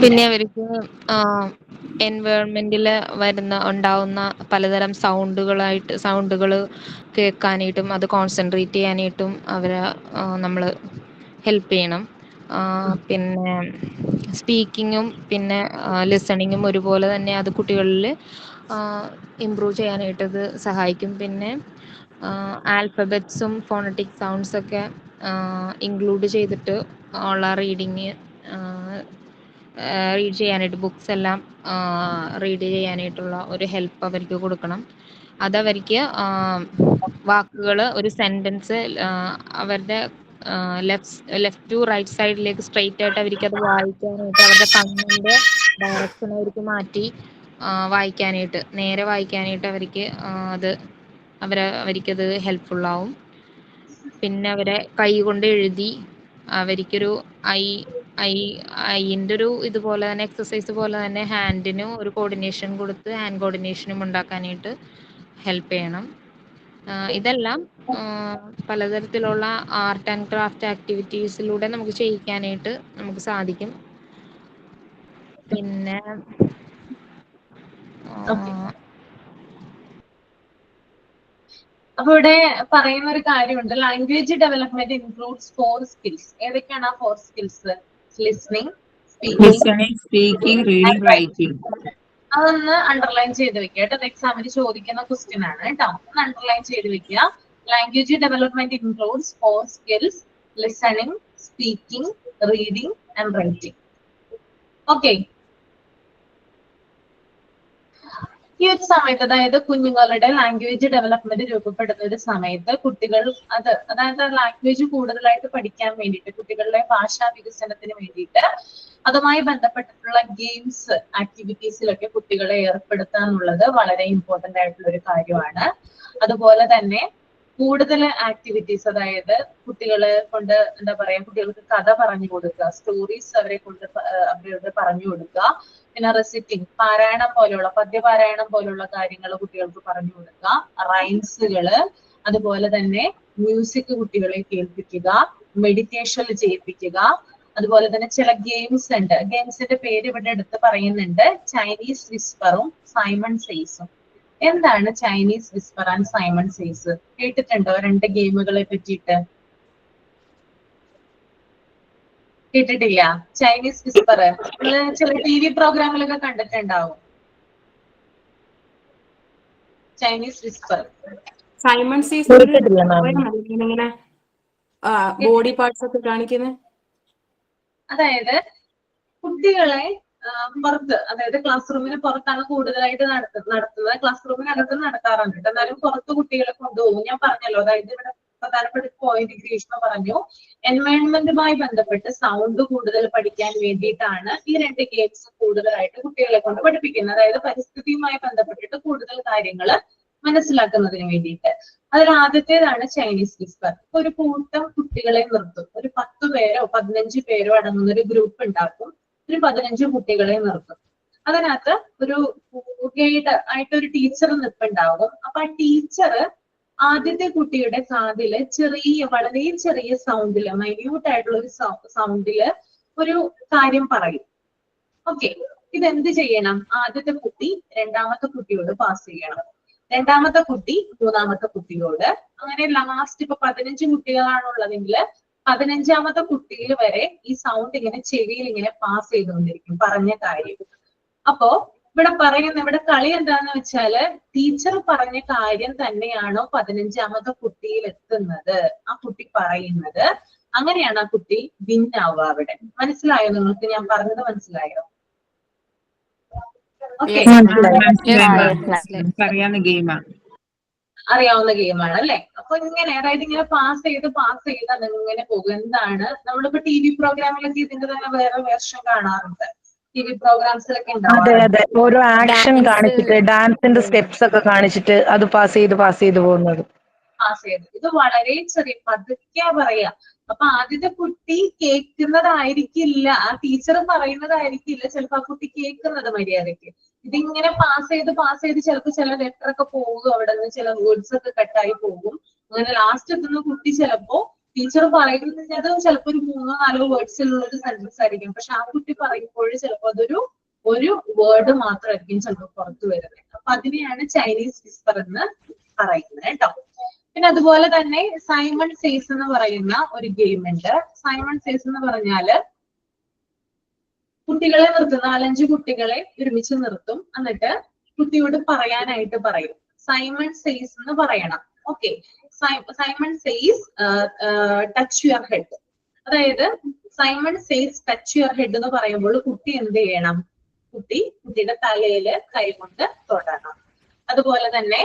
പിന്നെ അവർക്ക് എൻവയോൺമെന്റിൽ ഉണ്ടാവുന്ന പലതരം സൗണ്ടുകൾ കേൾക്കാനായിട്ടും അത് കോൺസെൻട്രേറ്റ് ചെയ്യാനായിട്ടും അവരെ നമ്മൾ ഹെൽപ്പ് ചെയ്യണം. പിന്നെ സ്പീക്കിങ്ങും പിന്നെ ലിസണിങ്ങും ഒരുപോലെ തന്നെ അത് കുട്ടികളിൽ ഇമ്പ്രൂവ് ചെയ്യാനായിട്ട് ഇത് സഹായിക്കും. പിന്നെ ആൽഫബറ്റ്സും ഫോണറ്റിക് സൗണ്ട്സൊക്കെ ഇൻക്ലൂഡ് ചെയ്തിട്ട് ഉള്ള റീഡ് ചെയ്യാനായിട്ട് ബുക്സ് എല്ലാം റീഡ് ചെയ്യാനായിട്ടുള്ള ഒരു ഹെൽപ്പ് അവർക്ക് കൊടുക്കണം. അതവർക്ക് വാക്കുകൾ ഒരു സെൻറ്റൻസ് അവരുടെ ലെഫ്റ്റ് ടു റൈറ്റ് സൈഡിലേക്ക് സ്ട്രെയിറ്റ് ആയിട്ട് അവർക്ക് അത് വായിക്കാനായിട്ട് അവരുടെ കണ്ണിൻ്റെ ഡയറക്ഷൻ അവർക്ക് മാറ്റി വായിക്കാനായിട്ട് നേരെ വായിക്കാനായിട്ട് അവർക്കത് ഹെൽപ്ഫുള്ളാവും. പിന്നെ അവരെ കൈ കൊണ്ട് എഴുതി അവർക്കൊരു ഐൻ്റെ ഒരു ഇതുപോലെ തന്നെ എക്സസൈസ് പോലെ തന്നെ ഹാൻഡിനും ഒരു കോർഡിനേഷൻ കൊടുത്ത് ഹാൻഡ് കോർഡിനേഷനും ഉണ്ടാക്കാനായിട്ട് ഹെൽപ്പ് ചെയ്യണം. ഇതെല്ലാം പലതരത്തിലുള്ള ആർട്ട് ആൻഡ് ക്രാഫ്റ്റ് ആക്ടിവിറ്റീസിലൂടെ നമുക്ക് ചെയ്യിക്കാനായിട്ട് നമുക്ക് സാധിക്കും. പിന്നെ അപ്പൊ ഇവിടെ പറയുന്ന ഒരു കാര്യമുണ്ട്, ലാംഗ്വേജ് ഡെവലപ്മെന്റ് ഇൻക്ലൂഡ്സ് 4 സ്കിൽസ്. ഏതൊക്കെയാണ് ആ 4 skills? Listening, speaking, reading, writing. അതൊന്ന് അണ്ടർലൈൻ ചെയ്ത് വെക്കുക കേട്ടോ. എക്സാമിന് ചോദിക്കുന്ന ക്വസ്റ്റ്യൻ ആണ് കേട്ടോ. ഒന്ന് അണ്ടർലൈൻ ചെയ്ത് വെക്കുക. Language development includes 4 skills: listening, speaking, reading and writing. Okay. ഈ ഒരു സമയത്ത്, അതായത് കുഞ്ഞുങ്ങളുടെ ലാംഗ്വേജ് ഡെവലപ്മെന്റ് രൂപപ്പെടുന്ന ഒരു സമയത്ത് കുട്ടികൾ അതായത് ലാംഗ്വേജ് കൂടുതലായിട്ട് പഠിക്കാൻ വേണ്ടിയിട്ട്, കുട്ടികളുടെ ഭാഷാ വികസനത്തിന് വേണ്ടിയിട്ട് അതുമായി ബന്ധപ്പെട്ടിട്ടുള്ള ഗെയിംസ് ആക്ടിവിറ്റീസിലൊക്കെ കുട്ടികളെ ഏർപ്പെടുത്തുക എന്നുള്ളത് വളരെ ഇമ്പോർട്ടന്റ് ആയിട്ടുള്ള ഒരു കാര്യമാണ്. അതുപോലെ തന്നെ കൂടുതൽ ആക്ടിവിറ്റീസ്, അതായത് കുട്ടികളെ കൊണ്ട് എന്താ പറയാ, കുട്ടികൾക്ക് കഥ പറഞ്ഞു കൊടുക്കുക, സ്റ്റോറീസ് അവരോട് പറഞ്ഞു കൊടുക്കുക. പിന്നെ റെസിറ്റിംഗ്, പാരായണം പോലെയുള്ള പദ്യപാരായണം പോലുള്ള കാര്യങ്ങൾ കുട്ടികൾക്ക് പറഞ്ഞു കൊടുക്കുക. റൈംസുകള്, അതുപോലെ തന്നെ മ്യൂസിക് കുട്ടികളെ കേൾപ്പിക്കുക, മെഡിറ്റേഷൻ ചെയ്യിപ്പിക്കുക. അതുപോലെ തന്നെ ചില ഗെയിംസ് ഉണ്ട്. ഗെയിംസിന്റെ പേര് ഇവിടെ എടുത്ത് പറയുന്നുണ്ട്: ചൈനീസ് വിസ്പറും സൈമൺ സെയ്സും. എന്താണ് Chinese whisper and Simon says? കേട്ടിട്ടുണ്ടോ 2 ഗെയിമുകളെ പറ്റിയിട്ട്? കേട്ടിട്ടില്ല? ചൈനീസ് വിസ്പർ നിങ്ങള് ചില TV പ്രോഗ്രാമിലൊക്കെ കണ്ടിട്ടുണ്ടാവും. Chinese Whisper. സൈമൺ സേസ് കേട്ടിട്ടില്ല മാം. ഇങ്ങനെ ബോഡി പാർട്സ് ഒക്കെ കാണിക്കുന്നത്. അതായത് കുട്ടികളെ പുറത്ത്, അതായത് ക്ലാസ് റൂമിന് പുറത്താണ് കൂടുതലായിട്ട് നടത്തുന്നത്. ക്ലാസ് റൂമിനകത്ത് നടത്താറുണ്ട്. എന്നാലും പുറത്ത് കുട്ടികളെ കൊണ്ടുപോകും. ഞാൻ പറഞ്ഞല്ലോ, അതായത് ഇവിടെ പ്രധാനപ്പെട്ട പോയിന്റ് ഗ്രീഷ്മ പറഞ്ഞു, എൻവയോൺമെന്റുമായി ബന്ധപ്പെട്ട് സൗണ്ട് കൂടുതൽ പഠിക്കാൻ വേണ്ടിയിട്ടാണ് ഈ 2 ഗെയിംസ് കൂടുതലായിട്ട് കുട്ടികളെ കൊണ്ട് പഠിപ്പിക്കുന്നത്. അതായത് പരിസ്ഥിതിയുമായി ബന്ധപ്പെട്ടിട്ട് കൂടുതൽ കാര്യങ്ങൾ മനസ്സിലാക്കുന്നതിന് വേണ്ടിയിട്ട്. അതിൽ ആദ്യത്തേതാണ് ചൈനീസ് വിസ്പർ. ഒരു കൂട്ടം കുട്ടികളെ നിർത്തും. ഒരു 10 പേരോ 15 പേരോ അടങ്ങുന്ന ഒരു ഗ്രൂപ്പ് ഉണ്ടാക്കും. ഒരു 15 കുട്ടികളെ നിർത്തും. അതിനകത്ത് ഒരു ഗൈഡ് ആയിട്ട് ഒരു ടീച്ചർ നിൽപ്പുണ്ടാവും. അപ്പൊ ആ ടീച്ചർ ആദ്യത്തെ കുട്ടിയുടെ കാതില് വളരെ ചെറിയ സൗണ്ടില്, മൈന്യൂട്ട് ആയിട്ടുള്ള ഒരു സൗണ്ടില് ഒരു കാര്യം പറയും. ഓക്കെ, ഇതെന്ത് ചെയ്യണം? ആദ്യത്തെ കുട്ടി രണ്ടാമത്തെ കുട്ടിയോട് പാസ് ചെയ്യണം, രണ്ടാമത്തെ കുട്ടി മൂന്നാമത്തെ കുട്ടിയോട്, അങ്ങനെ ലാസ്റ്റ് ഇപ്പൊ 15 കുട്ടികളാണുള്ളതെങ്കിൽ 15ാമത്തെ കുട്ടിയിൽ വരെ ഈ സൗണ്ട് ഇങ്ങനെ ചെവിയിൽ ഇങ്ങനെ പാസ് ചെയ്തുകൊണ്ടിരിക്കും പറഞ്ഞ കാര്യം. അപ്പോ ഇവിടെ കളി എന്താന്ന് വെച്ചാല്, ടീച്ചർ പറഞ്ഞ കാര്യം തന്നെയാണോ 15ാമത്തെ കുട്ടിയിൽ എത്തുന്നത്, ആ കുട്ടി പറയുന്നത്, അങ്ങനെയാണ് ആ കുട്ടി വിൻ ആവുക. അവിടെ മനസ്സിലായോ നിങ്ങൾക്ക്? ഞാൻ പറഞ്ഞത് മനസ്സിലായോ? ഓക്കെ, അറിയാവുന്ന ഗെയിമാണ്. അറിയാവുന്ന ഗെയിമാണ് അല്ലെ? അപ്പൊ ഇങ്ങനെ, അതായത് ഇങ്ങനെ പാസ് ചെയ്ത് അതിങ്ങനെ പോകും. എന്താണ് നമ്മളിപ്പോ TV പ്രോഗ്രാമിലൊക്കെ ഇതിന്റെ തന്നെ വേറെ വേർഷൻ കാണാറുണ്ട്. TV പ്രോഗ്രാംസിലൊക്കെ അതെ ഉണ്ടാവാറുണ്ട്. അതെ, ഓരോ ആക്ഷൻ കാണിച്ചിട്ട് ഡാൻസിന്റെ സ്റ്റെപ്സ് ഒക്കെ കാണിച്ചിട്ട് അത് പാസ് ചെയ്ത് പോകുന്നത്. ഇത് വളരെ ചെറിയ പതുക്കെ പറയാ. അപ്പൊ ആദ്യത്തെ കുട്ടി കേൾക്കുന്നതായിരിക്കില്ല, ആ ടീച്ചർ പറയുന്നതായിരിക്കില്ല ചിലപ്പോ ആ കുട്ടി കേൾക്കുന്നത് മര്യാദയ്ക്ക്. ഇതിങ്ങനെ പാസ് ചെയ്ത് ചിലപ്പോൾ ചില ലെറ്റർ ഒക്കെ പോകും, അവിടെ നിന്ന് ചില വേർഡ്സ് ഒക്കെ കട്ടായി പോകും. അങ്ങനെ ലാസ്റ്റ് എത്തുന്ന കുട്ടി ചിലപ്പോ ടീച്ചർ പറയുന്നത് ചിലപ്പോ ഒരു 3-4 വേർഡ്സിലുള്ള ഒരു സെന്റൻസ് ആയിരിക്കും. പക്ഷെ ആ കുട്ടി പറയുമ്പോൾ ചിലപ്പോ അതൊരു വേർഡ് മാത്രമായിരിക്കും ചിലപ്പോൾ പുറത്തു വരുന്നത്. അപ്പൊ അതിനെയാണ് ചൈനീസ് വിസ്പർ എന്ന് പറയുന്നത് കേട്ടോ. പിന്നെ അതുപോലെ തന്നെ സൈമൺ സേസ് എന്ന് പറയുന്ന ഒരു ഗെയിം ഉണ്ട്. സൈമൺ സേസ് എന്ന് പറഞ്ഞാല് കുട്ടികളെ നിർത്തും, 4-5 കുട്ടികളെ ഒരുമിച്ച് നിർത്തും. എന്നിട്ട് കുട്ടിയോട് പറയാനായിട്ട് പറയും. സൈമൺ സേസ് എന്ന് പറയണം. Okay, Simon says touch your head. അതായത് Simon says touch your head എന്ന് പറയുമ്പോൾ കുട്ടി എന്ത് ചെയ്യണം? കുട്ടിയുടെ തലയില് കൈകൊണ്ട് തൊടണം. അതുപോലെ തന്നെ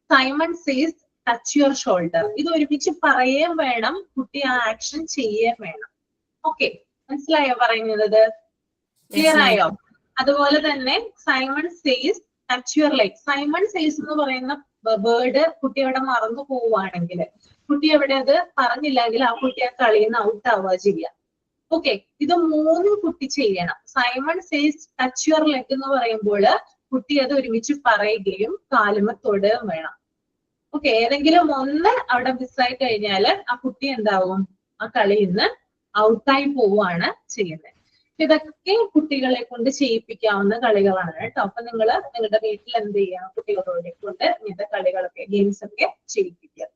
Simon says touch your shoulder. ഇത് ഒരുമിച്ച് പറയുകയും വേണം, കുട്ടി ആ ആക്ഷൻ ചെയ്യുകയും വേണം. ഓക്കെ, മനസ്സിലായോ പറയുന്നത്? ക്ലിയർ ആയോ? അതുപോലെ തന്നെ Simon says touch your leg. Simon says എന്ന് പറയുന്ന വേർഡ് കുട്ടി അവിടെ മറന്നു പോവുകയാണെങ്കിൽ, കുട്ടി അവിടെ അത് പറഞ്ഞില്ലെങ്കിൽ ആ കുട്ടി ആ കളിയിൽ നിന്ന് ഔട്ട് ആവുക ചെയ്യുക. ഓക്കെ, ഇത് 3 കുട്ടി ചെയ്യണം. Simon says touch your leg എന്ന് പറയുമ്പോൾ കുട്ടി അത് ഒരുമിച്ച് പറയുകയും കാലുമ തൊടുകയും വേണം. ഓക്കെ, ഏതെങ്കിലും ഒന്ന് അവിടെ മിസ്സായി കഴിഞ്ഞാൽ ആ കുട്ടി എന്താവും? ആ കളിയിൽ നിന്ന് ഔട്ടായി പോവുകയാണ് ചെയ്യുന്നത്. ഇതൊക്കെ കുട്ടികളെ കൊണ്ട് ചെയ്യിപ്പിക്കാവുന്ന കളികളാണ് കേട്ടോ. അപ്പൊ നിങ്ങളുടെ വീട്ടിൽ എന്ത് ചെയ്യാം? കുട്ടികളോടെ കൊണ്ട് ഇങ്ങനത്തെ കളികളൊക്കെ, ഗെയിംസ് ഒക്കെ ചെയ്യിപ്പിക്കുക.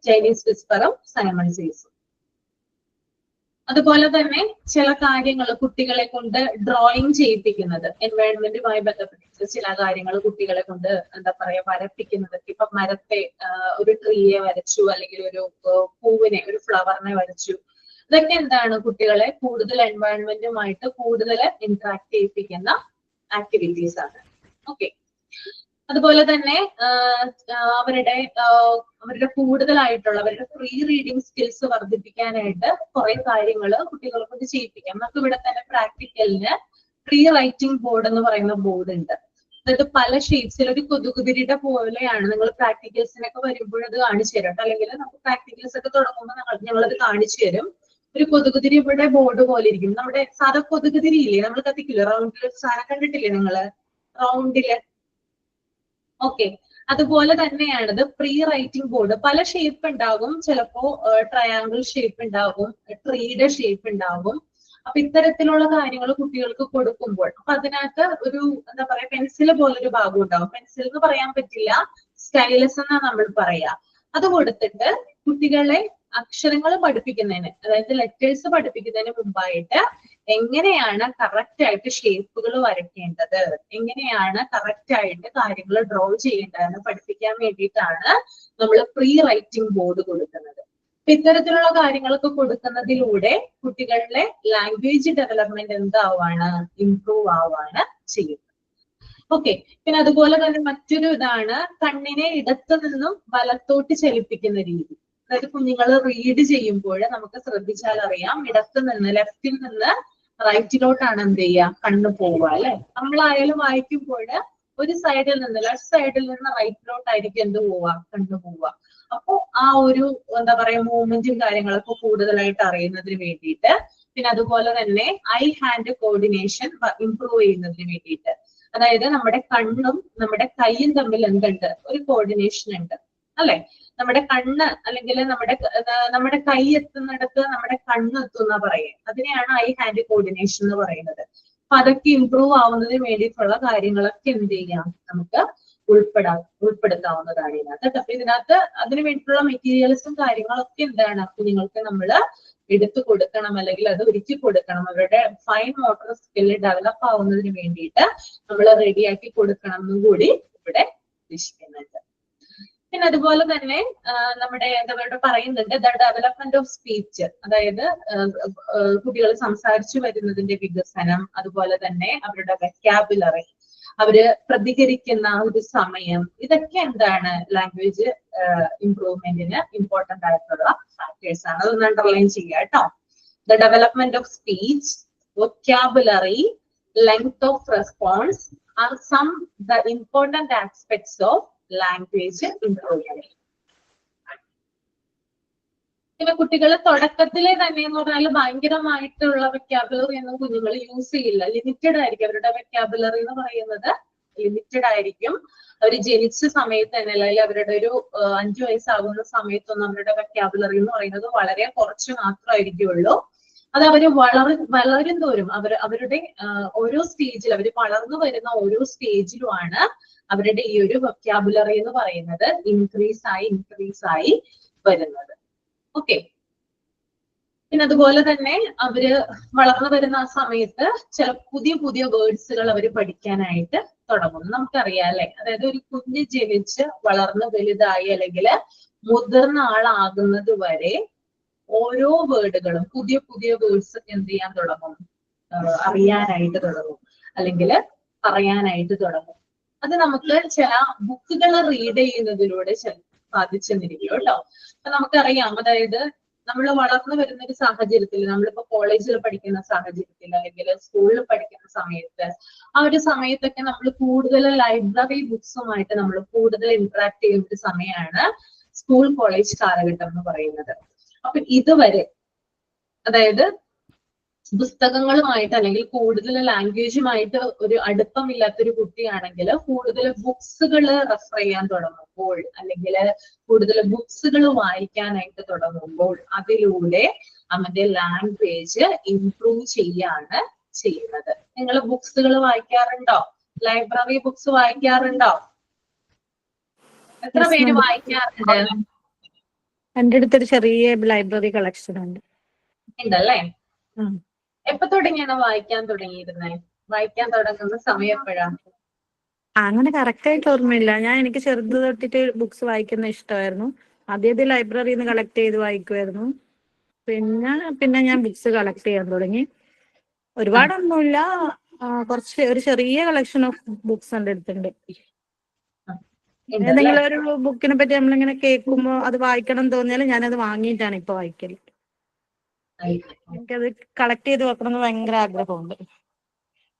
Chinese വിസ്പറും Simon സേസും. അതുപോലെ തന്നെ ചില കാര്യങ്ങൾ കുട്ടികളെ കൊണ്ട് ഡ്രോയിങ് ചെയ്യിപ്പിക്കുന്നത്, എൻവയോൺമെന്റുമായി ബന്ധപ്പെട്ട് ചില കാര്യങ്ങൾ കുട്ടികളെ കൊണ്ട് എന്താ പറയാ വരപ്പിക്കുന്നതൊക്കെ. ഇപ്പൊ മരത്തെ, ഒരു ട്രീയെ വരച്ചു, അല്ലെങ്കിൽ ഒരു പൂവിനെ, ഒരു ഫ്ലവറിനെ വരച്ചു. ഇതൊക്കെ എന്താണ്? കുട്ടികളെ കൂടുതൽ എൻവയോൺമെന്റുമായിട്ട് കൂടുതൽ ഇന്ററാക്ട് ചെയ്യിപ്പിക്കുന്ന ആക്ടിവിറ്റീസ് ആണ്. ഓക്കെ, അതുപോലെ തന്നെ അവരുടെ കൂടുതലായിട്ടുള്ള അവരുടെ ഫ്രീ റീഡിങ് സ്കിൽസ് വർദ്ധിപ്പിക്കാനായിട്ട് കുറെ കാര്യങ്ങൾ കുട്ടികളെ കൊണ്ട് ചെയ്യിപ്പിക്കാം. നമുക്ക് ഇവിടെ തന്നെ പ്രാക്ടിക്കലിന് ഫ്രീ റൈറ്റിംഗ് ബോർഡ് എന്ന് പറയുന്ന ബോർഡ് ഉണ്ട്. അതായത് പല ഷേപ്സിൽ ഒരു കൊതുകുതിരിയുടെ പോലെയാണ്. നിങ്ങൾ പ്രാക്ടിക്കൽസിനൊക്കെ വരുമ്പോൾ അത് കാണിച്ചു തരും. അല്ലെങ്കിൽ നമുക്ക് പ്രാക്ടിക്കൽസ് ഒക്കെ തുടങ്ങുമ്പോൾ ഞങ്ങളത് കാണിച്ചു തരും. ഒരു കൊതുകുതിരിയുടെ ബോർഡ് പോലെ ഇരിക്കും. നമ്മുടെ സാധാ കൊതുകുതിരി ഇല്ലേ, നമ്മൾ കത്തിക്കില്ല, റൗണ്ടിൽ സാധനം കണ്ടിട്ടില്ലേ നിങ്ങള്? റൗണ്ടില്. ഓക്കെ, അതുപോലെ തന്നെയാണിത് ഫ്രീ റൈറ്റിംഗ് ബോർഡ്. പല ഷേപ്പ് ഉണ്ടാകും, ചിലപ്പോ ട്രയാങ്കിൾ ഷേപ്പ് ഉണ്ടാകും, ട്രീയുടെ ഷേപ്പ് ഉണ്ടാകും. അപ്പൊ ഇത്തരത്തിലുള്ള കാര്യങ്ങൾ കുട്ടികൾക്ക് കൊടുക്കുമ്പോൾ അപ്പൊ അതിനകത്ത് ഒരു എന്താ പറയാ പെൻസിൽ പോലൊരു ഭാഗം ഉണ്ടാവും. പെൻസിൽ എന്ന് പറയാൻ പറ്റില്ല, സ്റ്റൈലസ് എന്നാ നമ്മൾ പറയാ. അത് കൊടുത്തിട്ട് കുട്ടികളെ അക്ഷരങ്ങൾ പഠിപ്പിക്കുന്നതിന്, അതായത് ലെറ്റേഴ്സ് പഠിപ്പിക്കുന്നതിന് മുമ്പായിട്ട് എങ്ങനെയാണ് കറക്റ്റ് ആയിട്ട് ഷേപ്പുകൾ വരയ്ക്കേണ്ടത്, എങ്ങനെയാണ് കറക്റ്റ് ആയിട്ട് കാര്യങ്ങൾ ഡ്രോ ചെയ്യേണ്ടതെന്ന് പഠിപ്പിക്കാൻ വേണ്ടിയിട്ടാണ് നമ്മൾ പ്രീ റൈറ്റിംഗ് ബോർഡ് കൊടുക്കുന്നത്. ഇത്തരത്തിലുള്ള കാര്യങ്ങളൊക്കെ കൊടുക്കുന്നതിലൂടെ കുട്ടികളുടെ ലാംഗ്വേജ് ഡെവലപ്മെന്റ് എന്താവാണ്, ഇംപ്രൂവ് ആവാണ് ചെയ്യുന്നത്. ഓക്കെ, പിന്നെ അതുപോലെ തന്നെ മറ്റൊരു ഇതാണ് കണ്ണിനെ ഇടത്തു നിന്നും വലത്തോട്ട് ചലിപ്പിക്കുന്ന രീതി. അതായത് കുഞ്ഞുങ്ങൾ റീഡ് ചെയ്യുമ്പോൾ നമുക്ക് ശ്രദ്ധിച്ചാൽ അറിയാം, ഇടത്തു നിന്ന് ലെഫ്റ്റിൽ നിന്ന് റൈറ്റിലോട്ടാണ് എന്ത് ചെയ്യുക, കണ്ണ് പോവുക അല്ലെ. നമ്മളായാലും വായിക്കുമ്പോൾ ഒരു സൈഡിൽ നിന്ന് ലെഫ്റ്റ് സൈഡിൽ നിന്ന് റൈറ്റിലോട്ടായിരിക്കും എന്ത് പോവുക, കണ്ണ് പോവുക. അപ്പോ ആ ഒരു എന്താ പറയാ മൂവ്മെന്റും കാര്യങ്ങളൊക്കെ കൂടുതലായിട്ട് അറിയുന്നതിന് വേണ്ടിയിട്ട്, പിന്നെ അതുപോലെ തന്നെ ഐ ഹാൻഡ് കോർഡിനേഷൻ ഇംപ്രൂവ് ചെയ്യുന്നതിന് വേണ്ടിയിട്ട്, അതായത് നമ്മുടെ കണ്ണും നമ്മുടെ കൈയും തമ്മിൽ എന്തുണ്ട്, ഒരു കോർഡിനേഷൻ ഉണ്ട് അല്ലെ. നമ്മുടെ കണ്ണ് അല്ലെങ്കിൽ നമ്മുടെ കൈ എത്തുന്നിടത്ത് നമ്മുടെ കണ്ണ് എത്തുന്ന പറയുക, അതിനെയാണ് ഐ ഹാൻഡ് കോർഡിനേഷൻ എന്ന് പറയുന്നത്. അപ്പൊ അതൊക്കെ ഇംപ്രൂവ് ആവുന്നതിന് വേണ്ടിയിട്ടുള്ള കാര്യങ്ങളൊക്കെ എന്ത് ചെയ്യാം, നമുക്ക് ഉൾപ്പെടുത്താവുന്നതാണ് ഇതിനകത്ത്. അപ്പൊ ഇതിനകത്ത് അതിന് വേണ്ടിയിട്ടുള്ള മെറ്റീരിയൽസും കാര്യങ്ങളൊക്കെ എന്താണ് കുഞ്ഞുങ്ങൾക്ക് നമ്മൾ എടുത്തു കൊടുക്കണം, അല്ലെങ്കിൽ അത് ഒരുക്കി കൊടുക്കണം. അവരുടെ ഫൈൻ മോട്ടോർ സ്കില്ല് ഡെവലപ്പ് ആവുന്നതിന് വേണ്ടിയിട്ട് നമ്മൾ റെഡിയാക്കി കൊടുക്കണം എന്നും കൂടി ഇവിടെ ഉദ്ദേശിക്കുന്നുണ്ട്. പിന്നെ അതുപോലെ തന്നെ നമ്മുടെ എന്താ പറയുക പറയുന്നുണ്ട് ദ ഡെവലപ്മെന്റ് ഓഫ് സ്പീച്ച്, അതായത് കുട്ടികൾ സംസാരിച്ചു വരുന്നതിന്റെ വികസനം, അതുപോലെ തന്നെ അവരുടെ വെക്കാബുലറി, അവര് പ്രതികരിക്കുന്ന ഒരു സമയം, ഇതൊക്കെ എന്താണ് ലാംഗ്വേജ് ഇംപ്രൂവ്മെന്റിന് ഇമ്പോർട്ടന്റ് ആയിട്ടുള്ള ഫാക്ടേഴ്സ് ആണ്. അതൊന്ന് അണ്ടർലൈൻ ചെയ്യുക കേട്ടോ. The development of speech, vocabulary, length of response are some the important aspects of language improvement. പിന്നെ കുട്ടികൾ തുടക്കത്തിലെ തന്നെ എന്ന് പറഞ്ഞാൽ ഭയങ്കരമായിട്ടുള്ള വെക്കാബുലറി ഒന്നും കുഞ്ഞുങ്ങൾ യൂസ് ചെയ്യില്ല. ലിമിറ്റഡ് ആയിരിക്കും അവരുടെ വെക്കാബുലറി എന്ന് പറയുന്നത്, ലിമിറ്റഡ് ആയിരിക്കും. അവർ ജനിച്ച സമയത്ത് തന്നെ അല്ലെങ്കിൽ അവരുടെ ഒരു 5 വയസ്സാകുന്ന സമയത്തൊന്നും അവരുടെ വെക്കാബുലറി എന്ന് പറയുന്നത് വളരെ കുറച്ച് മാത്രമായിരിക്കുള്ളൂ. അത് അവര് വളരും തോറും അവരുടെ ഓരോ സ്റ്റേജിൽ അവർ വളർന്നു വരുന്ന ഓരോ സ്റ്റേജിലുമാണ് അവരുടെ ഈ ഒരു വൊക്കാബുലറി എന്ന് പറയുന്നത് ഇൻക്രീസ് ആയി വരുന്നത്. ഓക്കെ, പിന്നെ അതുപോലെ തന്നെ അവര് വളർന്നു വരുന്ന ആ സമയത്ത് ചില പുതിയ വേർഡ്സുകൾ അവർ പഠിക്കാനായിട്ട് തുടങ്ങും. നമുക്കറിയാം അല്ലെ, അതായത് ഒരു കുഞ്ഞ് ജനിച്ച് വളർന്ന് വലുതായി അല്ലെങ്കിൽ മുതിർന്ന ആളാകുന്നത് വരെ ഓരോ വേർഡുകളും പുതിയ വേർഡ്സ് എന്ത് ചെയ്യാൻ തുടങ്ങും, അറിയാനായിട്ട് തുടങ്ങും അല്ലെങ്കിൽ പറയാനായിട്ട് തുടങ്ങും. അത് നമുക്ക് ചില ബുക്കുകൾ റീഡ് ചെയ്യുന്നതിലൂടെ സാധിച്ചെന്നിരിക്കും കേട്ടോ. അപ്പൊ നമുക്കറിയാം, അതായത് നമ്മൾ വളർന്നു വരുന്ന ഒരു സാഹചര്യത്തിൽ, നമ്മളിപ്പോ കോളേജിൽ പഠിക്കുന്ന സാഹചര്യത്തിൽ അല്ലെങ്കിൽ സ്കൂളിൽ പഠിക്കുന്ന സമയത്ത്, ആ ഒരു സമയത്തൊക്കെ നമ്മൾ കൂടുതൽ ലൈബ്രറി ബുക്സുമായിട്ട് നമ്മൾ കൂടുതൽ ഇന്ററാക്ട് ചെയ്യുന്ന ഒരു സമയമാണ് സ്കൂൾ കോളേജ് കാലഘട്ടം എന്ന് പറയുന്നത്. അപ്പൊ ഇതുവരെ അതായത് പുസ്തകങ്ങളുമായിട്ട് അല്ലെങ്കിൽ കൂടുതൽ ലാംഗ്വേജുമായിട്ട് ഒരു അടുപ്പമില്ലാത്തൊരു കുട്ടിയാണെങ്കിൽ കൂടുതൽ ബുക്സുകൾ റെഫർ ചെയ്യാൻ തുടങ്ങുമ്പോൾ അല്ലെങ്കിൽ കൂടുതൽ ബുക്സുകൾ വായിക്കാനായിട്ട് തുടങ്ങുമ്പോൾ അതിലൂടെ അവന്റെ ലാംഗ്വേജ് ഇംപ്രൂവ് ചെയ്യാണ് ചെയ്യുന്നത്. നിങ്ങൾ ബുക്സുകൾ വായിക്കാറുണ്ടോ? Library books വായിക്കാറുണ്ടോ? എത്ര പേര് വായിക്കാറുണ്ട്? എന്റെ അടുത്തൊരു ചെറിയ ലൈബ്രറി കളക്ഷൻ ഉണ്ട്. ഉണ്ടല്ലേ? എപ്പൊ തുടങ്ങിയാണ് വായിക്കാൻ തുടങ്ങിയിരുന്നേ? വായിക്കാൻ തുടങ്ങുന്ന സമയം എപ്പോഴാ? അങ്ങനെ കറക്റ്റ് ആയിട്ട് ഓർമ്മയില്ല. എനിക്ക് ചെറുത് തൊട്ടിട്ട് ബുക്സ് വായിക്കുന്ന ഇഷ്ടമായിരുന്നു. ആദ്യം ലൈബ്രറിയിൽ നിന്ന് കളക്ട് ചെയ്ത് വായിക്കുമായിരുന്നു. പിന്നെ ഞാൻ ബുക്സ് കളക്ട് ചെയ്യാൻ തുടങ്ങി. ഒരുപാടൊന്നുമില്ല, ഒരു ചെറിയ കളക്ഷൻ ഓഫ് ബുക്സ് എൻ്റെ അടുത്തുണ്ട്. ഏതെങ്കിലും ഒരു ബുക്കിനെ പറ്റി നമ്മളിങ്ങനെ കേൾക്കുമ്പോ അത് വായിക്കണം തോന്നിയാൽ ഞാനത് വാങ്ങിയിട്ടാണ് ഇപ്പൊ വായിക്കല്. എനിക്കത് കളക്ട് ചെയ്ത് വെക്കണമെന്ന് ഭയങ്കര ആഗ്രഹമുണ്ട്.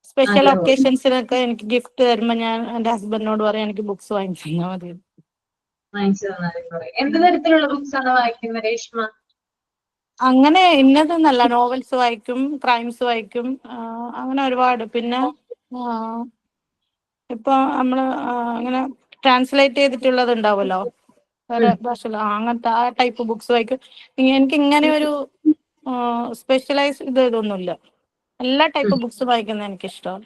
സ്പെഷ്യൽ ഒക്കേഷൻസിനൊക്കെ എനിക്ക് ഗിഫ്റ്റ് തരുമ്പോ ഞാൻ എന്റെ ഹസ്ബൻഡിനോട് പറയും എനിക്ക് ബുക്സ് വാങ്ങിച്ചു തന്നാൽ മതി. എന്ത് തരത്തിലുള്ള ബുക്സ് ആണ് വായിക്കുന്നത് രേഷ്മ? അങ്ങനെ ഇന്നതൊന്നല്ല, നോവൽസ് വായിക്കും, ക്രൈംസ് വായിക്കും, അങ്ങനെ ഒരുപാട്. പിന്നെ ഇപ്പൊ നമ്മള് അങ്ങനെ ട്രാൻസ്ലേറ്റ് ചെയ്തിട്ടുള്ളത് ഉണ്ടാവുമല്ലോ വേറെ ഭാഷയിൽ, അങ്ങനത്തെ ആ ടൈപ്പ് ബുക്സ് വായിക്കും. എനിക്ക് ഇങ്ങനെ ഒരു സ്പെഷ്യലൈസ് ഇതൊന്നുമില്ല, എല്ലാ ടൈപ്പ് ബുക്സ് വായിക്കുന്നത് എനിക്ക് ഇഷ്ടമാണ്.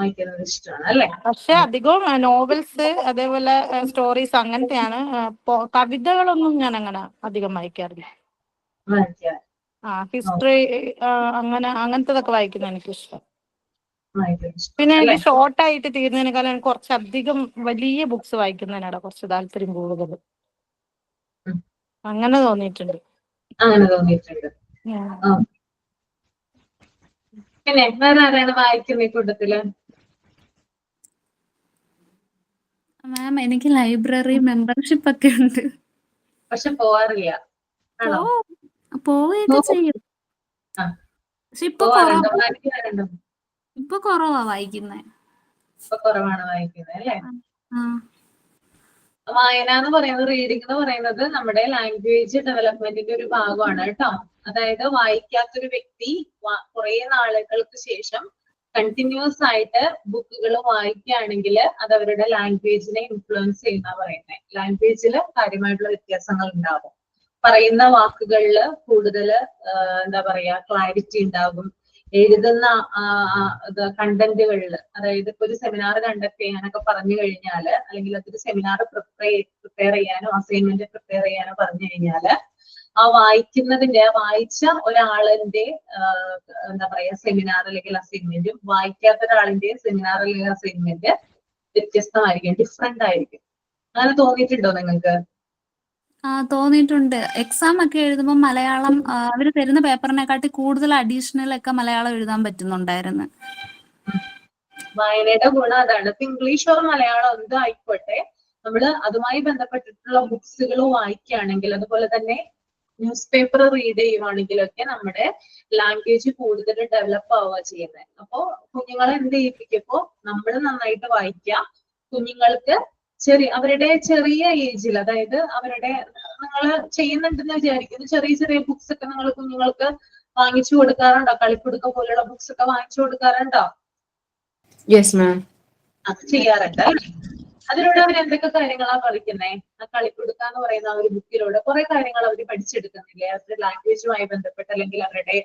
വായിക്കുന്നത് ഇഷ്ടമാണ് അല്ലേ? പക്ഷെ അധികവും നോവൽസ് അതേപോലെ സ്റ്റോറീസ് അങ്ങനത്തെയാണ്. കവിതകളൊന്നും ഞാൻ അങ്ങനെ അധികം വായിക്കാറില്ല. വായിക്കാൻ ഹിസ്റ്ററി അങ്ങനത്തതൊക്കെ വായിക്കുന്ന എനിക്ക് ഇഷ്ടം. വായിക്കാൻ പിന്നെ ഇഷ്ടമാണ് അല്ലേ? എനിക്ക് ഷോർട്ടായിട്ട് തീരുന്നതിനേക്കാളും എനിക്ക് കുറച്ചധികം വലിയ ബുക്സ് വായിക്കുന്നതിനാണ് കുറച്ച് താല്പര്യം കൂടുതൽ. അങ്ങനെ തോന്നിയിട്ടുണ്ട്. അങ്ങനെ തോന്നിയിട്ടുണ്ട്. പിന്നെ വേറെ ആരാണ് വായിക്കുന്ന ഈ കൂട്ടത്തില്? മാം എനിക്ക് ലൈബ്രറി മെമ്പർഷിപ്പ് ഒക്കെ ഉണ്ട്. പക്ഷെ പോവാറില്ല ആണോ? പോവുകയൊക്കെ ചെയ്യും. പക്ഷെ ഇപ്പൊ കുറവാ വായിക്കുന്നത്. ഇപ്പൊ കുറവാണ് വായിക്കുന്നത് അല്ലേ? വായന എന്ന് പറയുന്നത്, റീഡിംഗ് എന്ന് പറയുന്നത് നമ്മുടെ ലാംഗ്വേജ് ഡെവലപ്മെന്റിന്റെ ഒരു ഭാഗമാണ് കേട്ടോ. അതായത് വായിക്കാത്തൊരു വ്യക്തി കുറെ നാളുകൾക്ക് ശേഷം കണ്ടിന്യൂസ് ആയിട്ട് ബുക്കുകൾ വായിക്കുകയാണെങ്കിൽ അത് അവരുടെ ലാംഗ്വേജിനെ ഇൻഫ്ലുവൻസ് ചെയ്യുന്ന പറയുന്നത്. ലാംഗ്വേജിൽ കാര്യമായിട്ടുള്ള വ്യത്യാസങ്ങൾ ഉണ്ടാകും. പറയുന്ന വാക്കുകളിൽ കൂടുതൽ എന്താ പറയാ ക്ലാരിറ്റി ഉണ്ടാകും. എഴുതുന്ന കണ്ടന്റുകളിൽ, അതായത് ഇപ്പൊ ഒരു സെമിനാർ കണ്ടക്ട് ചെയ്യാനൊക്കെ പറഞ്ഞു കഴിഞ്ഞാല്, അല്ലെങ്കിൽ അതൊരു സെമിനാർ പ്രിപ്പയർ ചെയ്യാനോ അസൈൻമെന്റ് പ്രിപ്പയർ ചെയ്യാനോ പറഞ്ഞു കഴിഞ്ഞാല് ആ വായിച്ച ഒരാളിന്റെ എന്താ പറയാ സെമിനാർ അല്ലെങ്കിൽ അസൈൻമെന്റും വായിക്കാത്ത ഒരാളിന്റെ സെമിനാർ അല്ലെങ്കിൽ അസൈൻമെന്റ് വ്യത്യസ്തമായിരിക്കും, ഡിഫറെന്റ് ആയിരിക്കും. അങ്ങനെ തോന്നിയിട്ടുണ്ടോ നിങ്ങൾക്ക്? തോന്നിയിട്ടുണ്ട്. എക്സാം ഒക്കെ എഴുതുമ്പോൾ മലയാളം അവർ തരുന്ന പേപ്പറിനെക്കാട്ടി കൂടുതൽ അഡീഷണൽ ഒക്കെ മലയാളം എഴുതാൻ പറ്റുന്നുണ്ടായിരുന്നു. വായനയുടെ ഗുണം അതാണ്. ഇപ്പൊ ഇംഗ്ലീഷോ മലയാളം എന്തോ ആയിക്കോട്ടെ, നമ്മൾ അതുമായി ബന്ധപ്പെട്ടിട്ടുള്ള ബുക്സുകൾ വായിക്കുകയാണെങ്കിൽ, അതുപോലെ തന്നെ ന്യൂസ് പേപ്പർ റീഡ് ചെയ്യുവാണെങ്കിലൊക്കെ നമ്മുടെ ലാംഗ്വേജ് കൂടുതൽ ഡെവലപ്പ് ആവുക ചെയ്യുന്നത്. അപ്പോ കുഞ്ഞുങ്ങളെ എന്ത് ചെയ്യിപ്പിക്കുമ്പോ നമ്മൾ നന്നായിട്ട് വായിക്കുക. കുഞ്ഞുങ്ങൾക്ക് അവരുടെ ചെറിയ ഏജിൽ, അതായത് അവരുടെ നിങ്ങൾ ചെയ്യുന്നുണ്ടെന്ന് വിചാരിക്കുന്നു, ചെറിയ ചെറിയ ബുക്സ് ഒക്കെ നിങ്ങൾ കുഞ്ഞുങ്ങൾക്ക് വാങ്ങിച്ചു കൊടുക്കാറുണ്ടോ? കളിക്കുടുക്ക പോലുള്ള ബുക്സ് ഒക്കെ വാങ്ങിച്ചു കൊടുക്കാറുണ്ടോ? Yes ma'am. അത് ചെയ്യാറുണ്ട്. അതിലൂടെ അവർ എന്തൊക്കെ കാര്യങ്ങളാണ് പഠിക്കുന്നത്? ആ കളിക്കുടുക്ക എന്ന് പറയുന്ന ആ ഒരു ബുക്കിലൂടെ കുറെ കാര്യങ്ങൾ അവർ പഠിച്ചെടുക്കുന്നില്ലേ? അവരുടെ ലാംഗ്വേജുമായി ബന്ധപ്പെട്ട്, അല്ലെങ്കിൽ അവരുടെ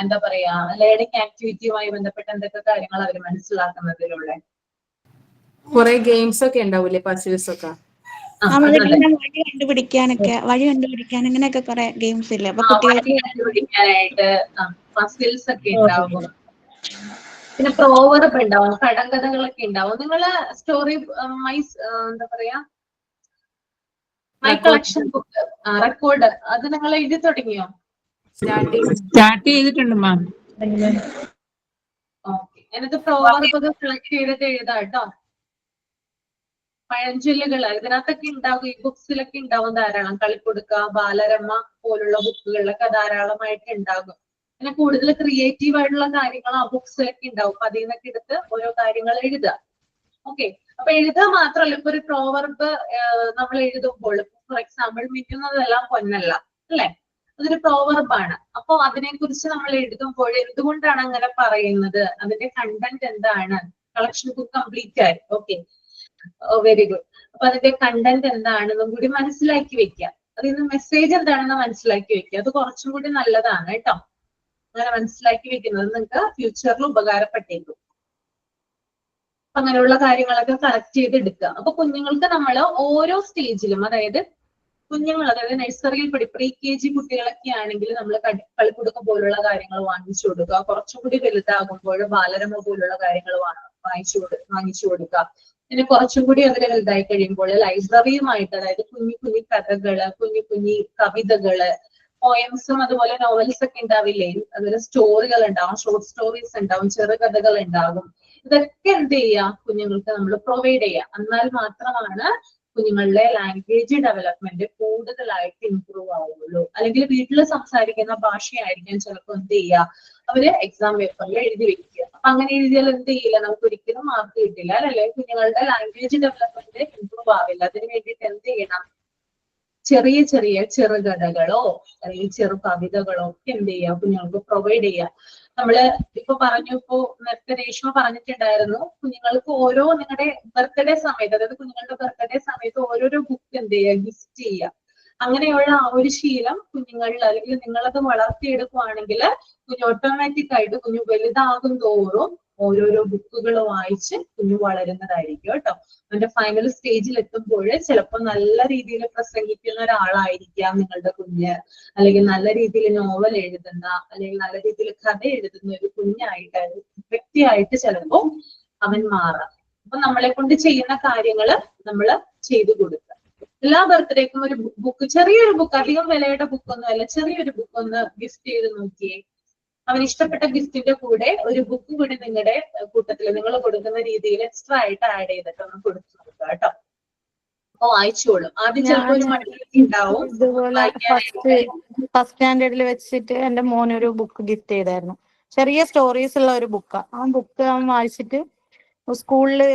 എന്താ പറയാ ലേണിംഗ് ആക്ടിവിറ്റിയുമായി ബന്ധപ്പെട്ട് എന്തൊക്കെ കാര്യങ്ങൾ അവർ മനസ്സിലാക്കുന്നതിലൂടെ? കുറെ ഗെയിംസ് ഒക്കെ ഉണ്ടാവൂലേ, പസിൽസ് ഒക്കെ? വഴി കണ്ടുപിടിക്കാൻ അങ്ങനെയൊക്കെ കുറെ ഗെയിംസ് ഇല്ലേ? അപ്പൊ കുട്ടികൾക്ക് കണ്ടുപിടിക്കാനായിട്ട് പസിൽസ് ഒക്കെ ഉണ്ടാവും. പിന്നെ പ്രോവർബ് ഉണ്ടാവും, കടങ്കഥകളൊക്കെ ഉണ്ടാവും. നിങ്ങള് സ്റ്റോറി എന്താ പറയാ മൈ കളക്ഷൻ ബുക്ക് റെക്കോർഡ് അത് നിങ്ങൾ എഴുതി തുടങ്ങിയോ? സ്റ്റാർട്ട് ചെയ്തിട്ടുണ്ട് മാം. ഓക്കെ, എന്നിട്ട് പ്രോവർബ് ഒക്കെ സെലക്ട് ചെയ്തിട്ട് എഴുതാം കേട്ടോ. പഴഞ്ചൊല്ലുകൾ ഇതിനകത്തൊക്കെ ഉണ്ടാവും, ഈ ബുക്സിലൊക്കെ ഉണ്ടാവും ധാരാളം. കളിക്കുടുക്ക, ബാലരമ പോലുള്ള ബുക്കുകളിലൊക്കെ ധാരാളമായിട്ട് ഉണ്ടാകും. പിന്നെ കൂടുതൽ ക്രിയേറ്റീവ് ആയിട്ടുള്ള കാര്യങ്ങൾ ആ ബുക്സിലൊക്കെ ഉണ്ടാവും. അപ്പൊ അതിൽ നിന്നൊക്കെ എടുത്ത് ഓരോ കാര്യങ്ങൾ എഴുതുക. ഓക്കെ, അപ്പൊ എഴുതുക മാത്രമല്ല, ഇപ്പൊ ഒരു പ്രോവർബ് നമ്മൾ എഴുതുമ്പോൾ, ഫോർ എക്സാമ്പിൾ, മിന്നുന്നതെല്ലാം പൊന്നല്ല അല്ലെ? അതൊരു പ്രോവർബാണ്. അപ്പൊ അതിനെ കുറിച്ച് നമ്മൾ എഴുതുമ്പോൾ എന്തുകൊണ്ടാണ് അങ്ങനെ പറയുന്നത്, അതിന്റെ കണ്ടന്റ് എന്താണ്? കളക്ഷൻ ബുക്ക് കംപ്ലീറ്റ് ആയി. Okay, very good. അപ്പൊ അതിന്റെ കണ്ടന്റ് എന്താണെന്നും കൂടി മനസ്സിലാക്കി വെക്കുക. അതിൽ നിന്ന് മെസ്സേജ് എന്താണെന്ന് മനസ്സിലാക്കി വെക്കുക. അത് കുറച്ചും കൂടി നല്ലതാണ് കേട്ടോ. അങ്ങനെ മനസ്സിലാക്കി വെക്കുന്നത് നിങ്ങൾക്ക് ഫ്യൂച്ചറിൽ ഉപകാരപ്പെട്ടേക്കും. അങ്ങനെയുള്ള കാര്യങ്ങളൊക്കെ കറക്റ്റ് ചെയ്തെടുക്കുക. അപ്പൊ കുഞ്ഞുങ്ങൾക്ക് നമ്മൾ ഓരോ സ്റ്റേജിലും, അതായത് കുഞ്ഞുങ്ങൾ, അതായത് നഴ്സറിയിൽ പ്രീ KG കുട്ടികളൊക്കെ ആണെങ്കിൽ നമ്മൾ കളിക്കുടുക്ക പോലുള്ള കാര്യങ്ങൾ വാങ്ങിച്ചു കൊടുക്കുക. കുറച്ചുകൂടി വലുതാകുമ്പോൾ ബാലരമ പോലുള്ള കാര്യങ്ങൾ വാങ്ങിച്ചു കൊടുക്കുക. പിന്നെ കുറച്ചും കൂടി അവർ വലുതായി കഴിയുമ്പോൾ ലൈബ്രറിയുമായിട്ട്, അതായത് കുഞ്ഞു കുഞ്ഞു കഥകള്, കുഞ്ഞു കവിതകള്, പോയംസും അതുപോലെ നോവൽസ് ഒക്കെ ഉണ്ടാവില്ലേ? അതുപോലെ സ്റ്റോറികൾ ഉണ്ടാവും, ഷോർട്ട് സ്റ്റോറീസ് ഉണ്ടാവും, ചെറുകഥകൾ ഉണ്ടാകും. ഇതൊക്കെ എന്ത് ചെയ്യുക? കുഞ്ഞുങ്ങൾക്ക് നമ്മൾ പ്രൊവൈഡ് ചെയ്യുക. എന്നാൽ മാത്രമാണ് കുഞ്ഞുങ്ങളുടെ ലാംഗ്വേജ് ഡെവലപ്മെന്റ് കൂടുതലായിട്ട് ഇംപ്രൂവ് ആവുള്ളൂ. അല്ലെങ്കിൽ വീട്ടിൽ സംസാരിക്കുന്ന ഭാഷയായിരിക്കും ചിലപ്പോൾ എന്ത് ചെയ്യുക, അവര് എക്സാം പേപ്പറിൽ എഴുതി വെക്കുക. അപ്പൊ അങ്ങനെ എഴുതിയാൽ എന്ത് ചെയ്യില്ല, നമുക്ക് ഒരിക്കലും മാർക്ക് കിട്ടില്ല അല്ലേ? കുഞ്ഞുങ്ങളുടെ ലാംഗ്വേജ് ഡെവലപ്മെന്റ് ഇംപ്രൂവ് ആവില്ല. അതിന് വേണ്ടിയിട്ട് എന്ത് ചെയ്യണം? ചെറിയ ചെറിയ ചെറുകഥകളോ അല്ലെങ്കിൽ ചെറു കവിതകളോ ഒക്കെ എന്ത് ചെയ്യുക, കുഞ്ഞുങ്ങൾക്ക് പ്രൊവൈഡ് ചെയ്യുക. നമ്മള് ഇപ്പൊ ഇപ്പോ നേരത്തെ രേഷ്മ പറഞ്ഞിട്ടുണ്ടായിരുന്നു, കുഞ്ഞുങ്ങൾക്ക് ഓരോ നിങ്ങളുടെ ബർത്ത്ഡേ സമയത്ത്, അതായത് കുഞ്ഞുങ്ങളുടെ ബർത്ത്ഡേ സമയത്ത് ഓരോരോ ബുക്ക് എന്ത് ചെയ്യുക, ഗിഫ്റ്റ് ചെയ്യുക. അങ്ങനെയുള്ള ആ ഒരു ശീലം കുഞ്ഞുങ്ങളിൽ അല്ലെങ്കിൽ നിങ്ങളത് വളർത്തിയെടുക്കുവാണെങ്കിൽ കുഞ്ഞ് ഓട്ടോമാറ്റിക് ആയിട്ട് കുഞ്ഞു വലുതാകും തോറും ഓരോരോ ബുക്കുകൾ വായിച്ച് കുഞ്ഞു വളരുന്നതായിരിക്കും കേട്ടോ. അവന്റെ ഫൈനൽ സ്റ്റേജിൽ എത്തുമ്പോൾ ചിലപ്പോൾ നല്ല രീതിയിൽ പ്രസംഗിക്കുന്ന ഒരാളായിരിക്കാം നിങ്ങളുടെ കുഞ്ഞ്, അല്ലെങ്കിൽ നല്ല രീതിയിൽ നോവൽ എഴുതുന്ന അല്ലെങ്കിൽ നല്ല രീതിയിൽ കഥ എഴുതുന്ന ഒരു കുഞ്ഞായിട്ട് വ്യക്തിയായിട്ട് ചിലപ്പോൾ അവൻ മാറാം. അപ്പൊ നമ്മളെ കൊണ്ട് ചെയ്യുന്ന കാര്യങ്ങള് നമ്മൾ ചെയ്തു കൊടുക്കുക. എല്ലാ ബർത്ത്ഡേക്കും ഒരു ബുക്ക്, ചെറിയൊരു ബുക്ക്, അധികം വിലയുടെ ബുക്കൊന്നും അല്ല, ചെറിയൊരു ബുക്ക് ഒന്ന് ഗിഫ്റ്റ് ചെയ്ത് നോക്കിയേ. അവന് ഇഷ്ടപ്പെട്ട ഗിഫ്റ്റിന്റെ കൂടെ ഒരു ബുക്ക് കൂടി നിങ്ങളുടെ കൂട്ടത്തിൽ നിങ്ങൾ കൊടുക്കുന്ന രീതിയിൽ എക്സ്ട്രാ ആയിട്ട് ആഡ് ചെയ്തിട്ട് ഒന്ന് കൊടുത്തു നോക്കുക കേട്ടോ. അപ്പൊ വായിച്ചോളും. ആദ്യം ചിലപ്പോൾ ഒരു മടിയൊക്കെ ഉണ്ടാവും. ഇതുപോലെ ഫസ്റ്റ് സ്റ്റാൻഡേർഡിൽ വെച്ചിട്ട് എന്റെ മോനൊരു ബുക്ക് ഗിഫ്റ്റ് ചെയ്തായിരുന്നു. ചെറിയ സ്റ്റോറീസ് ഉള്ള ഒരു ബുക്കാ. ആ ബുക്ക് അവൻ വായിച്ചിട്ട് സ്കൂളില്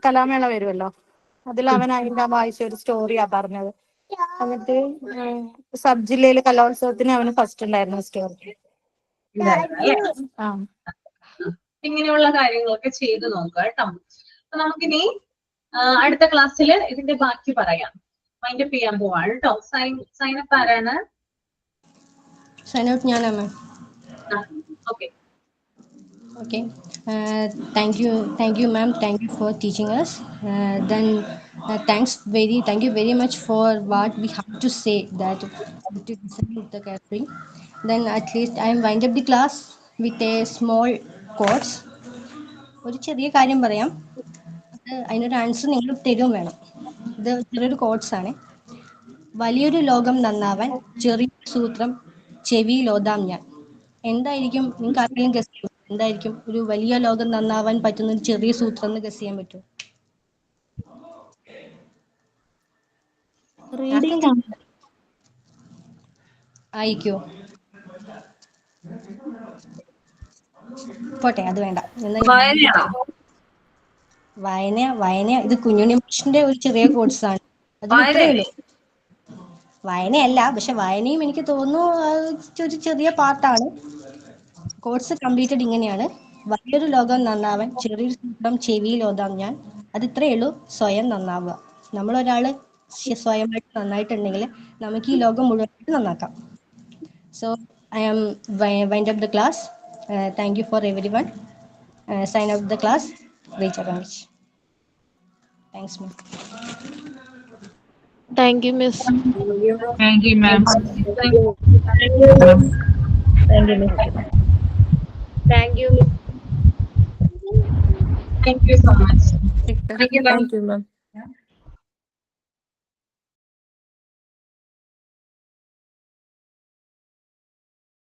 കലാമേള വരുമല്ലോ, അതിൽ അവൻ അതിന്റെ വായിച്ച ഒരു സ്റ്റോറിയാ പറഞ്ഞത്. എന്നിട്ട് സബ് ജില്ലയില് കലോത്സവത്തിന് അവന് ഫസ്റ്റ് ഉണ്ടായിരുന്നു സ്റ്റോറി. ഇങ്ങനെയുള്ള കാര്യങ്ങളൊക്കെ ചെയ്തു നോക്കുക കേട്ടോ. അപ്പൊ നമുക്കിനി അടുത്ത ക്ലാസ്സിൽ ഇതിന്റെ ബാക്കി പറയാം. മൈൻഡ് അപ്പ് ചെയ്യാൻ പോവാണ് കേട്ടോ. സൈൻ അപ്പ് ആരാണ്? സൈൻ ഔട്ട് ഞാനാണ്. Okay. Okay, thank you ma'am, thank you for teaching us. Then thank you very much for what we have to say, that to listen to the gathering. Then at least I am wind up the class with a small quotes. ഒരു ചെറിയ കാര്യം പറയാം, അതിനൊരു answer നിങ്ങൾ തരും വേണം. ഇത് ചെറിയൊരു കോട്സ് ആണ്. വലിയൊരു ലോകം നന്നാവാൻ ചെറിയ സൂത്രം ചെവിയിലോതാം ഞാൻ. എന്തായിരിക്കും നിങ്ങൾക്ക് ആരെങ്കിലും ഗസ് ചെയ്യും? എന്തായിരിക്കും ഒരു വലിയ ലോകം നന്നാവാൻ പറ്റുന്ന ഒരു ചെറിയ സൂത്രം എന്ന് ഗസ് ചെയ്യാൻ പറ്റുമോ? ആയിക്കോ? പോട്ടെ, അത് വേണ്ട. വായന ഇത് കുഞ്ഞുണ്ണി മാഷിന്റെ ഒരു ചെറിയ കോഴ്സ് ആണ്. അത് ഇത്രയേ ഉള്ളൂ. വായനയല്ല, പക്ഷെ വായനയും എനിക്ക് തോന്നുന്നു ഒരു ചെറിയ പാർട്ടാണ്. കോഴ്സ് കംപ്ലീറ്റഡ് ഇങ്ങനെയാണ്: വലിയൊരു ലോകം നന്നാവാൻ ചെറിയൊരു സൂത്രം ചെവിയിൽ ഓതാം ഞാൻ. അത് ഇത്രയേ ഉള്ളൂ, സ്വയം നന്നാവുക. നമ്മളൊരാള് സ്വയമായിട്ട് നന്നായിട്ടുണ്ടെങ്കിൽ നമുക്ക് ഈ ലോകം മുഴുവനായിട്ട് നന്നാക്കാം. So I am wind up the class. Thank you for everyone. Sign out the class. Reach around. Thanks ma'am. Thank you, Miss. Thank you, ma'am. Thank you. Thank you so much. Thank you, ma'am.